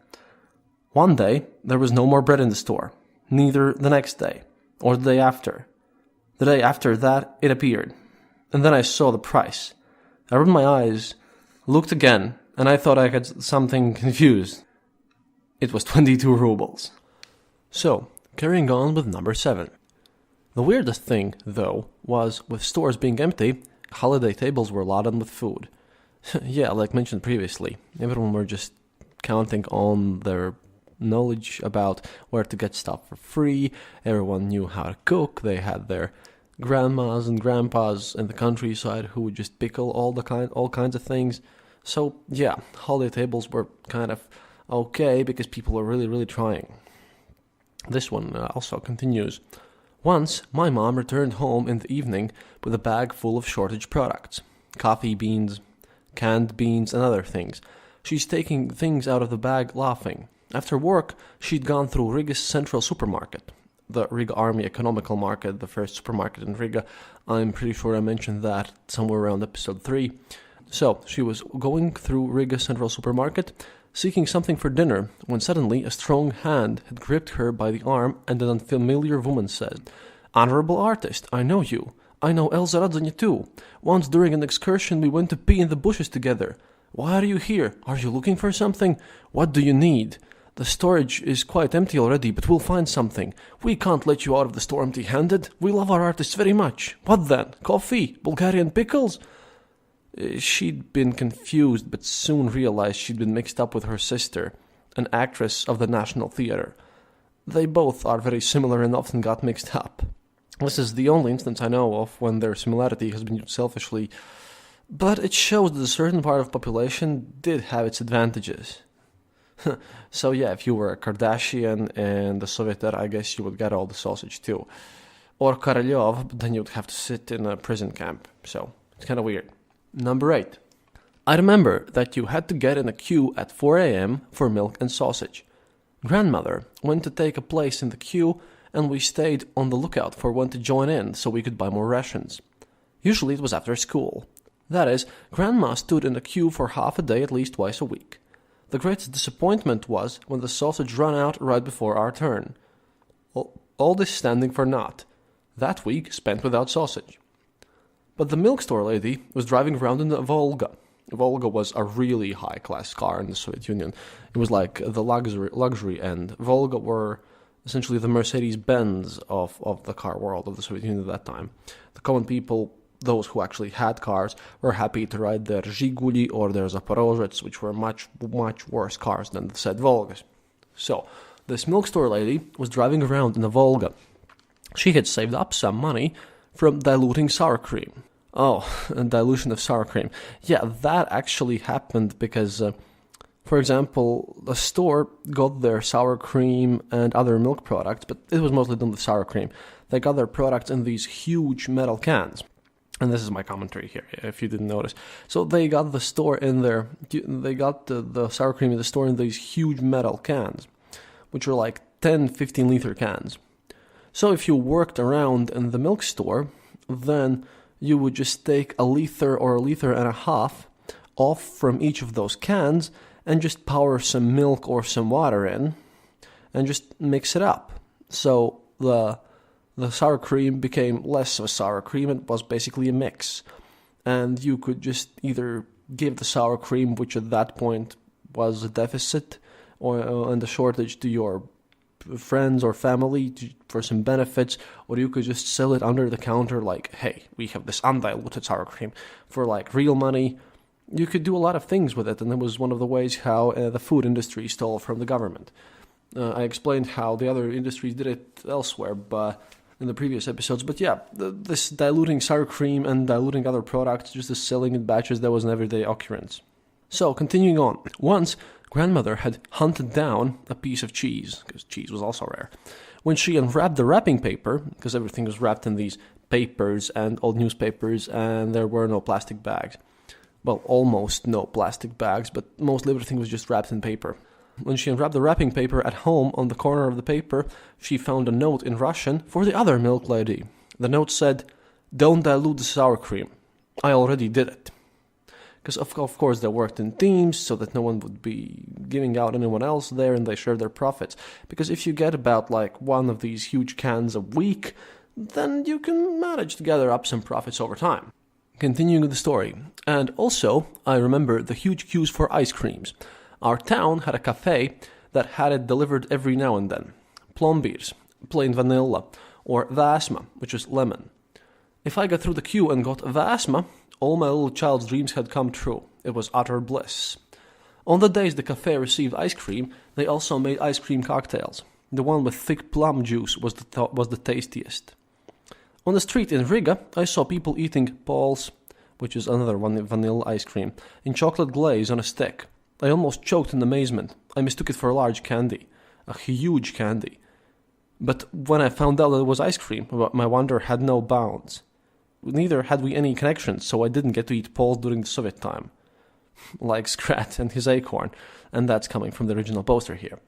One day, there was no more bread in the store. Neither the next day, or the day after. The day after that, it appeared. And then I saw the price. I rubbed my eyes, looked again, and I thought I had something confused. It was 22 rubles. So, carrying on with number 7. The weirdest thing, though, was with stores being empty, holiday tables were laden with food. Yeah, like mentioned previously, everyone were just counting on their knowledge about where to get stuff for free. Everyone knew how to cook. They had their grandmas and grandpas in the countryside who would just pickle all kinds of things. So yeah, holiday tables were kind of okay because people were really, really trying. This one also continues. Once, my mom returned home in the evening with a bag full of shortage products. Coffee beans, canned beans, and other things. She's taking things out of the bag laughing. After work, she'd gone through Riga's central supermarket. The Riga Army Economical Market, the first supermarket in Riga. I'm pretty sure I mentioned that somewhere around episode 3. So, she was going through Riga Central Supermarket, seeking something for dinner, when suddenly a strong hand had gripped her by the arm and an unfamiliar woman said, "Honorable artist, I know you. I know Elza Radzanya too. Once during an excursion we went to pee in the bushes together. Why are you here? Are you looking for something? What do you need? The storage is quite empty already, but we'll find something. We can't let you out of the store empty-handed. We love our artists very much. What then? Coffee? Bulgarian pickles?" She'd been confused, but soon realized she'd been mixed up with her sister, an actress of the National Theatre. They both are very similar and often got mixed up. This is the only instance I know of when their similarity has been used selfishly, but it shows that a certain part of the population did have its advantages. So yeah, if you were a Kardashian in the Soviet era, I guess you would get all the sausage too. Or Korolev, but then you'd have to sit in a prison camp, so it's kind of weird. Number 8. I remember that you had to get in a queue at 4 a.m. for milk and sausage. Grandmother went to take a place in the queue, and we stayed on the lookout for one to join in so we could buy more rations. Usually it was after school. That is, Grandma stood in the queue for half a day at least twice a week. The greatest disappointment was when the sausage ran out right before our turn. All this standing for naught. That week spent without sausage. But the milk store lady was driving around in a Volga. Volga was a really high-class car in the Soviet Union. It was like the luxury end. Volga were essentially the Mercedes-Benz of the car world of the Soviet Union at that time. The common people those who actually had cars were happy to ride their Zhiguli or their Zaporozhets, which were much, much worse cars than the said Volgas. So, this milk store lady was driving around in a Volga. She had saved up some money from diluting sour cream. Oh, and dilution of sour cream. Yeah, that actually happened because, for example, the store got their sour cream and other milk products, but it was mostly done with sour cream. They got their products in these huge metal cans. And this is my commentary here, if you didn't notice. So they got the store in there, they got the sour cream in the store in these huge metal cans, which are like 10, 15 liter cans. So if you worked around in the milk store, then you would just take a liter or a liter and a half off from each of those cans and just pour some milk or some water in and just mix it up. So the sour cream became less of a sour cream. It was basically a mix. And you could just either give the sour cream, which at that point was a deficit and a shortage, to your friends or family for some benefits, or you could just sell it under the counter like, hey, we have this undiluted sour cream for like real money. You could do a lot of things with it, and it was one of the ways how the food industry stole from the government. I explained how the other industries did it elsewhere, but in the previous episodes. But yeah, this diluting sour cream and diluting other products, just the selling in batches, that was an everyday occurrence. So, continuing on. Once, grandmother had hunted down a piece of cheese, because cheese was also rare. When she unwrapped the wrapping paper, because everything was wrapped in these papers and old newspapers, and there were no plastic bags. Well, almost no plastic bags, but mostly everything was just wrapped in paper. When she unwrapped the wrapping paper at home, on the corner of the paper, she found a note in Russian for the other milk lady. The note said, "Don't dilute the sour cream. I already did it." Because of course they worked in teams so that no one would be giving out anyone else there, and they shared their profits. Because if you get about like one of these huge cans a week, then you can manage to gather up some profits over time. Continuing with the story. And also, I remember the huge queues for ice creams. Our town had a cafe that had it delivered every now and then. Plombirs, plain vanilla, or Vasma, which is lemon. If I got through the queue and got Vasma, all my little child's dreams had come true. It was utter bliss. On the days the cafe received ice cream, they also made ice cream cocktails. The one with thick plum juice was the tastiest. On the street in Riga, I saw people eating balls, which is another one, vanilla ice cream, in chocolate glaze on a stick. I almost choked in amazement. I mistook it for a large candy. A huge candy. But when I found out that it was ice cream, my wonder had no bounds. Neither had we any connections, so I didn't get to eat Poles during the Soviet time. Like Scrat and his acorn, and that's coming from the original poster here.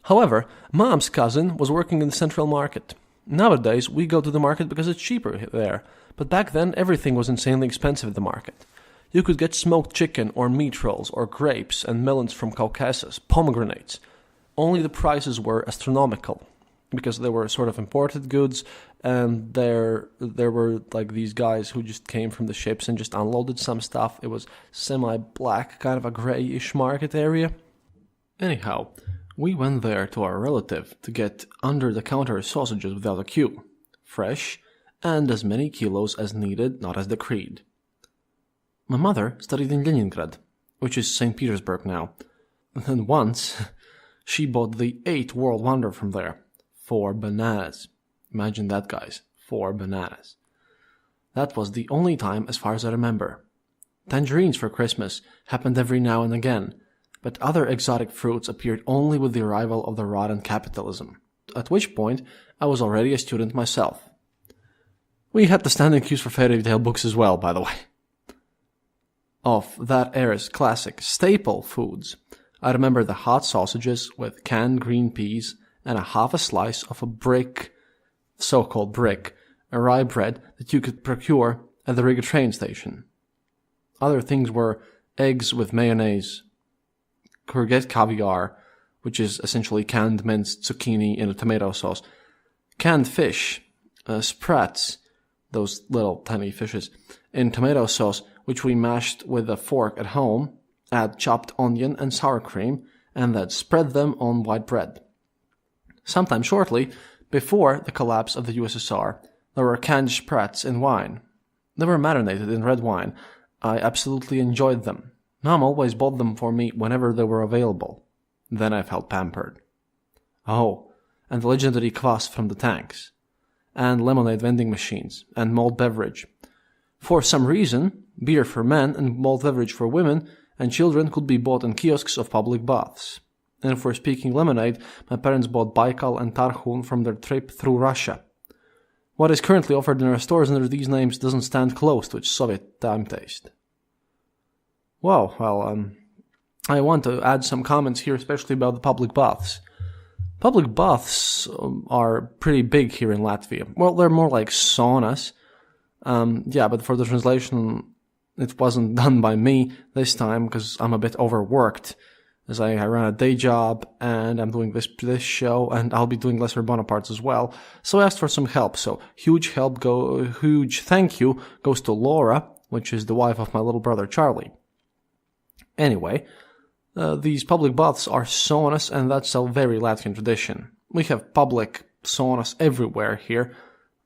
However, Mom's cousin was working in the Central Market. Nowadays, we go to the market because it's cheaper there, but back then everything was insanely expensive at the market. You could get smoked chicken or meat rolls or grapes and melons from Caucasus, pomegranates. Only the prices were astronomical, because they were sort of imported goods, and there were like these guys who just came from the ships and just unloaded some stuff. It was semi-black, kind of a greyish market area. Anyhow, we went there to our relative to get under-the-counter sausages without a queue, fresh, and as many kilos as needed, not as decreed. My mother studied in Leningrad, which is St. Petersburg now, and once she bought the 8th world wonder from there. 4 bananas. Imagine that, guys. 4 bananas. That was the only time as far as I remember. Tangerines for Christmas happened every now and again, but other exotic fruits appeared only with the arrival of the rotten capitalism, at which point I was already a student myself. We had to stand in queues for fairy tale books as well, by the way. Of that era's classic staple foods, I remember the hot sausages with canned green peas and a half a slice of a brick, so-called brick, a rye bread that you could procure at the Riga train station. Other things were eggs with mayonnaise, courgette caviar, which is essentially canned minced zucchini in a tomato sauce, canned fish, sprats, those little tiny fishes, in tomato sauce, which we mashed with a fork at home, add chopped onion and sour cream, and then spread them on white bread. Sometime shortly, before the collapse of the USSR, there were canned sprats in wine. They were marinated in red wine. I absolutely enjoyed them. Mom always bought them for me whenever they were available. Then I felt pampered. Oh, and the legendary kvass from the tanks. And lemonade vending machines, and malt beverage. For some reason, beer for men and malt beverage for women and children could be bought in kiosks of public baths. And for speaking lemonade, my parents bought Baikal and Tarhun from their trip through Russia. What is currently offered in our stores under these names doesn't stand close to its Soviet time taste. Wow, well, I want to add some comments here, especially about the public baths. Public baths are pretty big here in Latvia. Well, they're more like saunas. But for the translation, it wasn't done by me this time because I'm a bit overworked, as I run a day job and I'm doing this show, and I'll be doing Lesser Bonapartes as well. So I asked for some help. So huge thank you goes to Laura, which is the wife of my little brother Charlie. Anyway, these public baths are saunas, and that's a very Latvian tradition. We have public saunas everywhere here,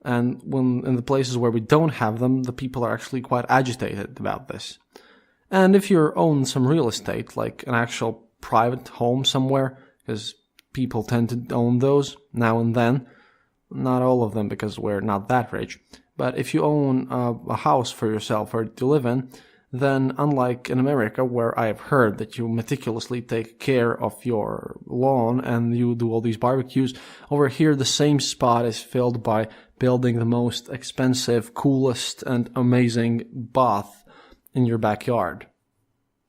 and when in the places where we don't have them, the people are actually quite agitated about this. And if you own some real estate, like an actual private home somewhere, because people tend to own those now and then, not all of them because we're not that rich, but if you own a house for yourself or to live in, then unlike in America, where I have heard that you meticulously take care of your lawn and you do all these barbecues, over here the same spot is filled by building the most expensive, coolest, and amazing bath in your backyard.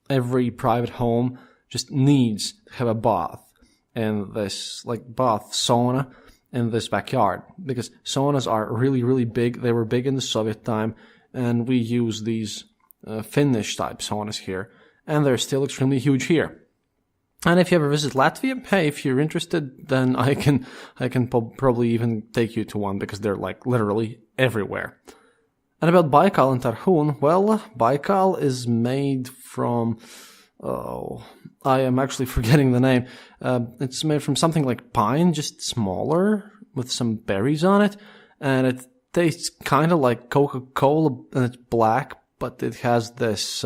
Every private home just needs to have a bath in this, bath sauna in this backyard, because saunas are really, really big. They were big in the Soviet time, and we use these Finnish type saunas here, and they're still extremely huge here. And if you ever visit Latvia, hey, if you're interested, then I can probably even take you to one, because they're literally everywhere. And about Baikal and Tarhun, well, Baikal is made from, I am actually forgetting the name. It's made from something like pine, just smaller, with some berries on it, and it tastes kind of like Coca-Cola, and it's black, but it has this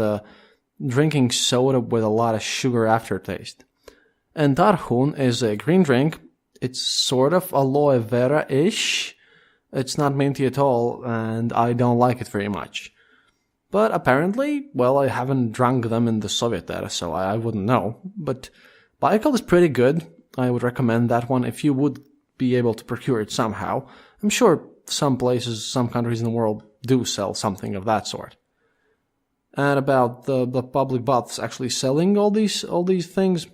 drinking soda with a lot of sugar aftertaste. And Tarhun is a green drink. It's sort of aloe vera-ish. It's not minty at all, and I don't like it very much. But apparently, well, I haven't drunk them in the Soviet era, so I wouldn't know. But Baikal is pretty good. I would recommend that one if you would be able to procure it somehow. I'm sure some places, some countries in the world do sell something of that sort. And about the public baths actually selling all these things,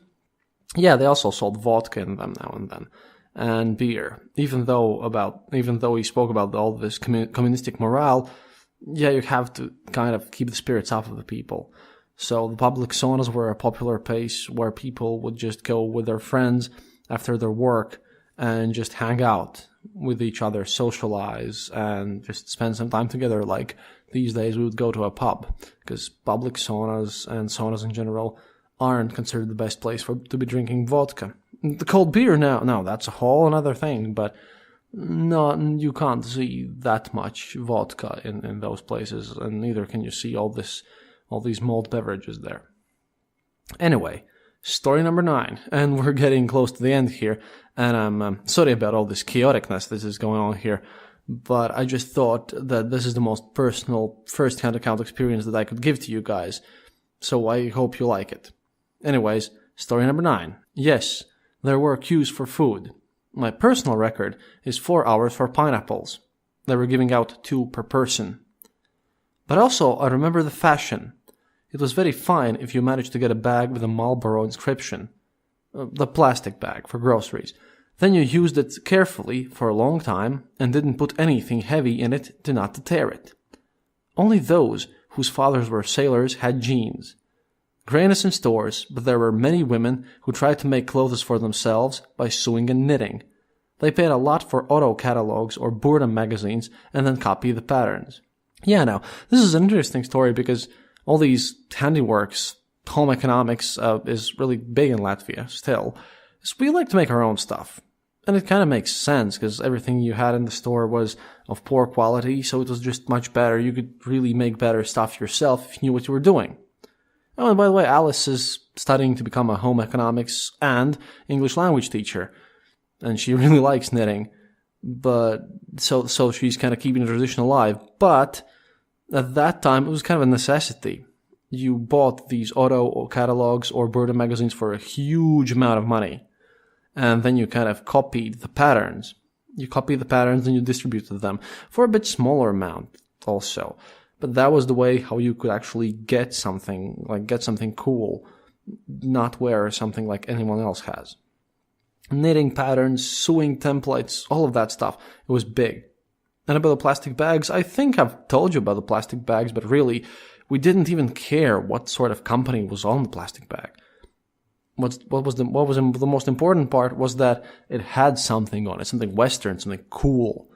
yeah, they also sold vodka in them now and then, and beer. Even though he spoke about all this communistic morale, yeah, you have to kind of keep the spirits up of the people. So the public saunas were a popular place where people would just go with their friends after their work and just hang out with each other, socialize, and just spend some time together. Like these days we would go to a pub, because public saunas and saunas in general aren't considered the best place to be drinking vodka. The cold beer now that's a whole another thing, but no, you can't see that much vodka in those places, and neither can you see all these malt beverages there. Anyway, story number 9, and we're getting close to the end here, and I'm sorry about all this chaoticness that is going on here, but I just thought that this is the most personal first-hand account experience that I could give to you guys, so I hope you like it. Anyways, story number 9. Yes, there were queues for food. My personal record is 4 hours for pineapples. They were giving out 2 per person. But also, I remember the fashion. It was very fine if you managed to get a bag with a Marlboro inscription. The plastic bag for groceries. Then you used it carefully for a long time and didn't put anything heavy in it to not to tear it. Only those whose fathers were sailors had jeans. Grayness in stores, but there were many women who tried to make clothes for themselves by sewing and knitting. They paid a lot for auto catalogs or boredom magazines and then copied the patterns. Yeah, now, this is an interesting story because all these handiworks, home economics is really big in Latvia still. So we like to make our own stuff. And it kind of makes sense, because everything you had in the store was of poor quality, so it was just much better. You could really make better stuff yourself if you knew what you were doing. Oh, and by the way, Alice is studying to become a home economics and English language teacher. And she really likes knitting. But, so she's kind of keeping the tradition alive. But, at that time, it was kind of a necessity. You bought these auto catalogs or burden magazines for a huge amount of money. And then you kind of copied the patterns. You copied the patterns and you distributed them for a bit smaller amount also. But that was the way how you could actually get something cool, not wear something like anyone else has. Knitting patterns, sewing templates, all of that stuff. It was big. And about the plastic bags, I think I've told you about the plastic bags, but really, we didn't even care what sort of company was on the plastic bag. What was the most important part was that it had something on it, something Western, something cool,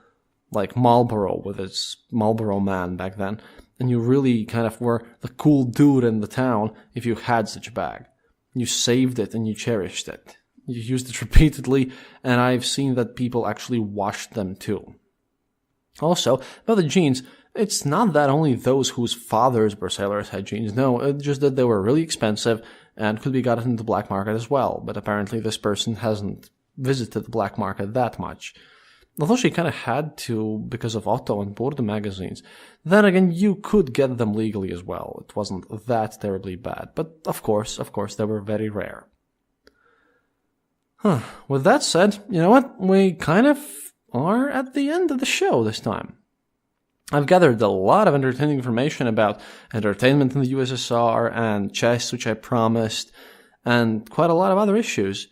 like Marlboro with its Marlboro Man back then. And you really kind of were the cool dude in the town if you had such a bag. You saved it and you cherished it. You used it repeatedly, and I've seen that people actually washed them too. Also, about the jeans, it's not that only those whose fathers were sailors had jeans. No, it's just that they were really expensive and could be gotten in the black market as well. But apparently this person hasn't visited the black market that much. Although she kind of had to because of Otto and Border magazines. Then again, you could get them legally as well. It wasn't that terribly bad. But of course, they were very rare. With that said, you know what? We kind of are at the end of the show this time. I've gathered a lot of entertaining information about entertainment in the USSR and chess, which I promised, and quite a lot of other issues.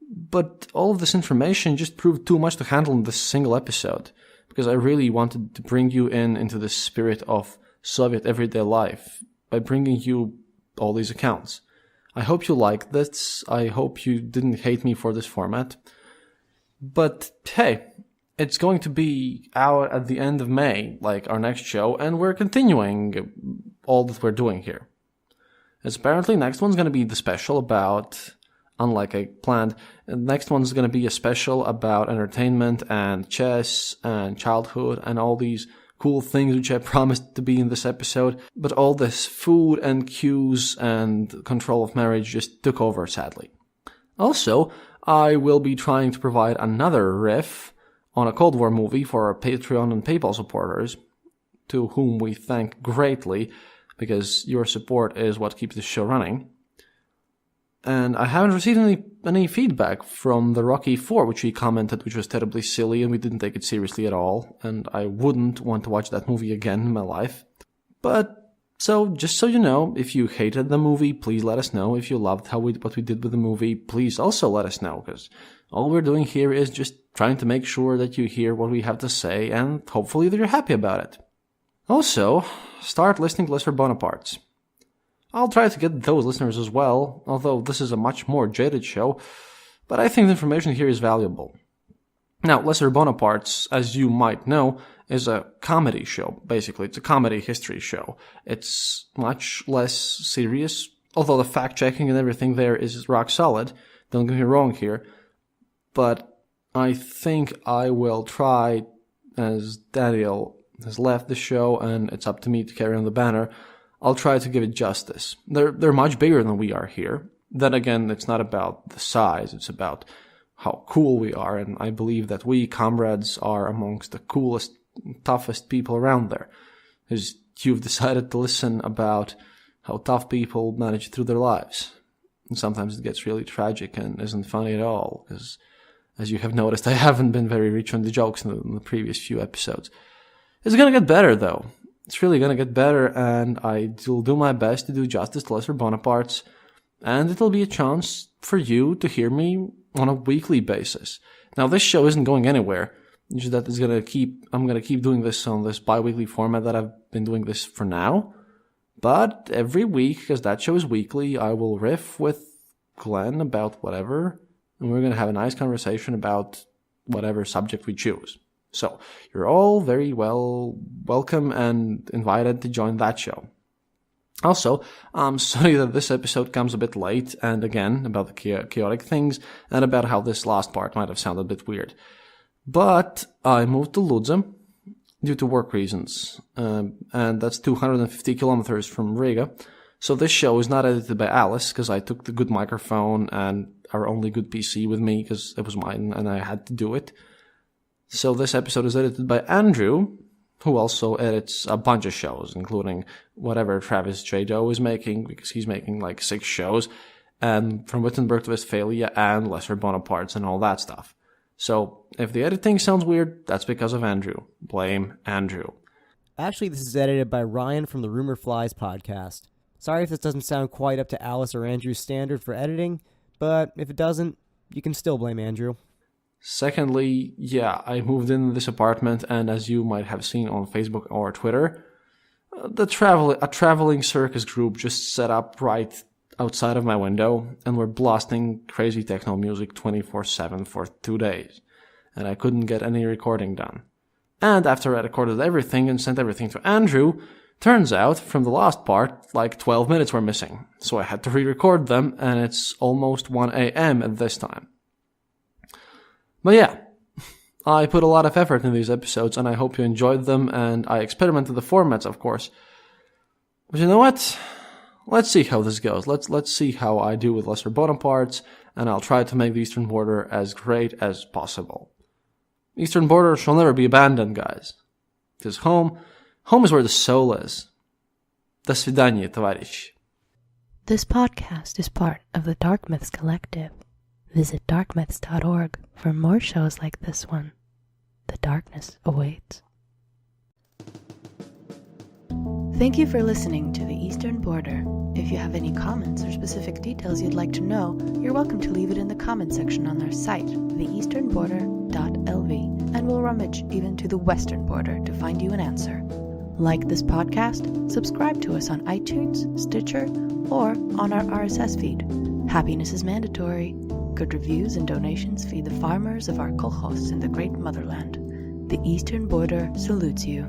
But all of this information just proved too much to handle in this single episode, because I really wanted to bring you into the spirit of Soviet everyday life by bringing you all these accounts. I hope you liked this. I hope you didn't hate me for this format. But hey, it's going to be out at the end of May, like our next show, and we're continuing all that we're doing here. As apparently next one's going to be the special about, unlike I planned, next one's going to be a special about entertainment and chess and childhood and all these cool things which I promised to be in this episode. But all this food and cues and control of marriage just took over, sadly. Also, I will be trying to provide another riff on a Cold War movie for our Patreon and PayPal supporters, to whom we thank greatly, because your support is what keeps this show running. And I haven't received any feedback from the Rocky 4, which we commented, which was terribly silly, and we didn't take it seriously at all, and I wouldn't want to watch that movie again in my life. But, just so you know, if you hated the movie, please let us know. If you loved what we did with the movie, please also let us know, because all we're doing here is just trying to make sure that you hear what we have to say, and hopefully that you're happy about it. Also, start listening to Lesser Bonapartes. I'll try to get those listeners as well, although this is a much more jaded show, but I think the information here is valuable. Now, Lesser Bonapartes, as you might know, is a comedy show, basically. It's a comedy history show. It's much less serious, although the fact-checking and everything there is rock solid. Don't get me wrong here. But I think I will try, as Daniel has left the show and it's up to me to carry on the banner, I'll try to give it justice. They're much bigger than we are here. Then again, it's not about the size, it's about how cool we are, and I believe that we, comrades, are amongst the coolest, toughest people around there. Because you've decided to listen about how tough people manage through their lives. And sometimes it gets really tragic and isn't funny at all, because, as you have noticed, I haven't been very rich on the jokes in the previous few episodes. It's gonna get better, though. It's really gonna get better, and I will do my best to do justice to Lesser Bonapartes, and it'll be a chance for you to hear me on a weekly basis. Now, this show isn't going anywhere. It's just that I'm gonna keep doing this on this bi-weekly format that I've been doing this for now. But every week, because that show is weekly, I will riff with Glenn about whatever, and we're gonna have a nice conversation about whatever subject we choose. So, you're all very welcome and invited to join that show. Also, I'm sorry that this episode comes a bit late, and again, about the chaotic things, and about how this last part might have sounded a bit weird. But I moved to Ludze due to work reasons, and that's 250 kilometers from Riga. So this show is not edited by Alice, because I took the good microphone and our only good PC with me, because it was mine and I had to do it. So this episode is edited by Andrew, who also edits a bunch of shows, including whatever Travis J. Doe is making, because he's making like 6 shows, and From Wittenberg to Westphalia and Lesser Bonapartes and all that stuff. So if the editing sounds weird, that's because of Andrew. Blame Andrew. Actually, this is edited by Ryan from the Rumor Flies podcast. Sorry if this doesn't sound quite up to Alice or Andrew's standard for editing, but if it doesn't, you can still blame Andrew. Secondly, yeah, I moved in this apartment, and as you might have seen on Facebook or Twitter, a traveling circus group just set up right outside of my window, and were blasting crazy techno music 24/7 for 2 days, and I couldn't get any recording done. And after I recorded everything and sent everything to Andrew, turns out, from the last part, like 12 minutes were missing, so I had to re-record them, and it's almost 1 a.m. at this time. But yeah, I put a lot of effort in these episodes, and I hope you enjoyed them, and I experimented the formats, of course. But you know what? Let's see how this goes. Let's see how I do with Lesser Bonapartes, and I'll try to make the Eastern Border as great as possible. Eastern Border shall never be abandoned, guys. It is home. Home is where the soul is. До свидания, товарищ. This podcast is part of the Dark Myths Collective. Visit darkmyths.org for more shows like this one. The darkness awaits. Thank you for listening to The Eastern Border. If you have any comments or specific details you'd like to know, you're welcome to leave it in the comment section on our site, theeasternborder.lv, and we'll rummage even to the western border to find you an answer. Like this podcast, subscribe to us on iTunes, Stitcher, or on our RSS feed. Happiness is mandatory. Good reviews and donations feed the farmers of our kolkhozs in the great motherland. The Eastern Border salutes you.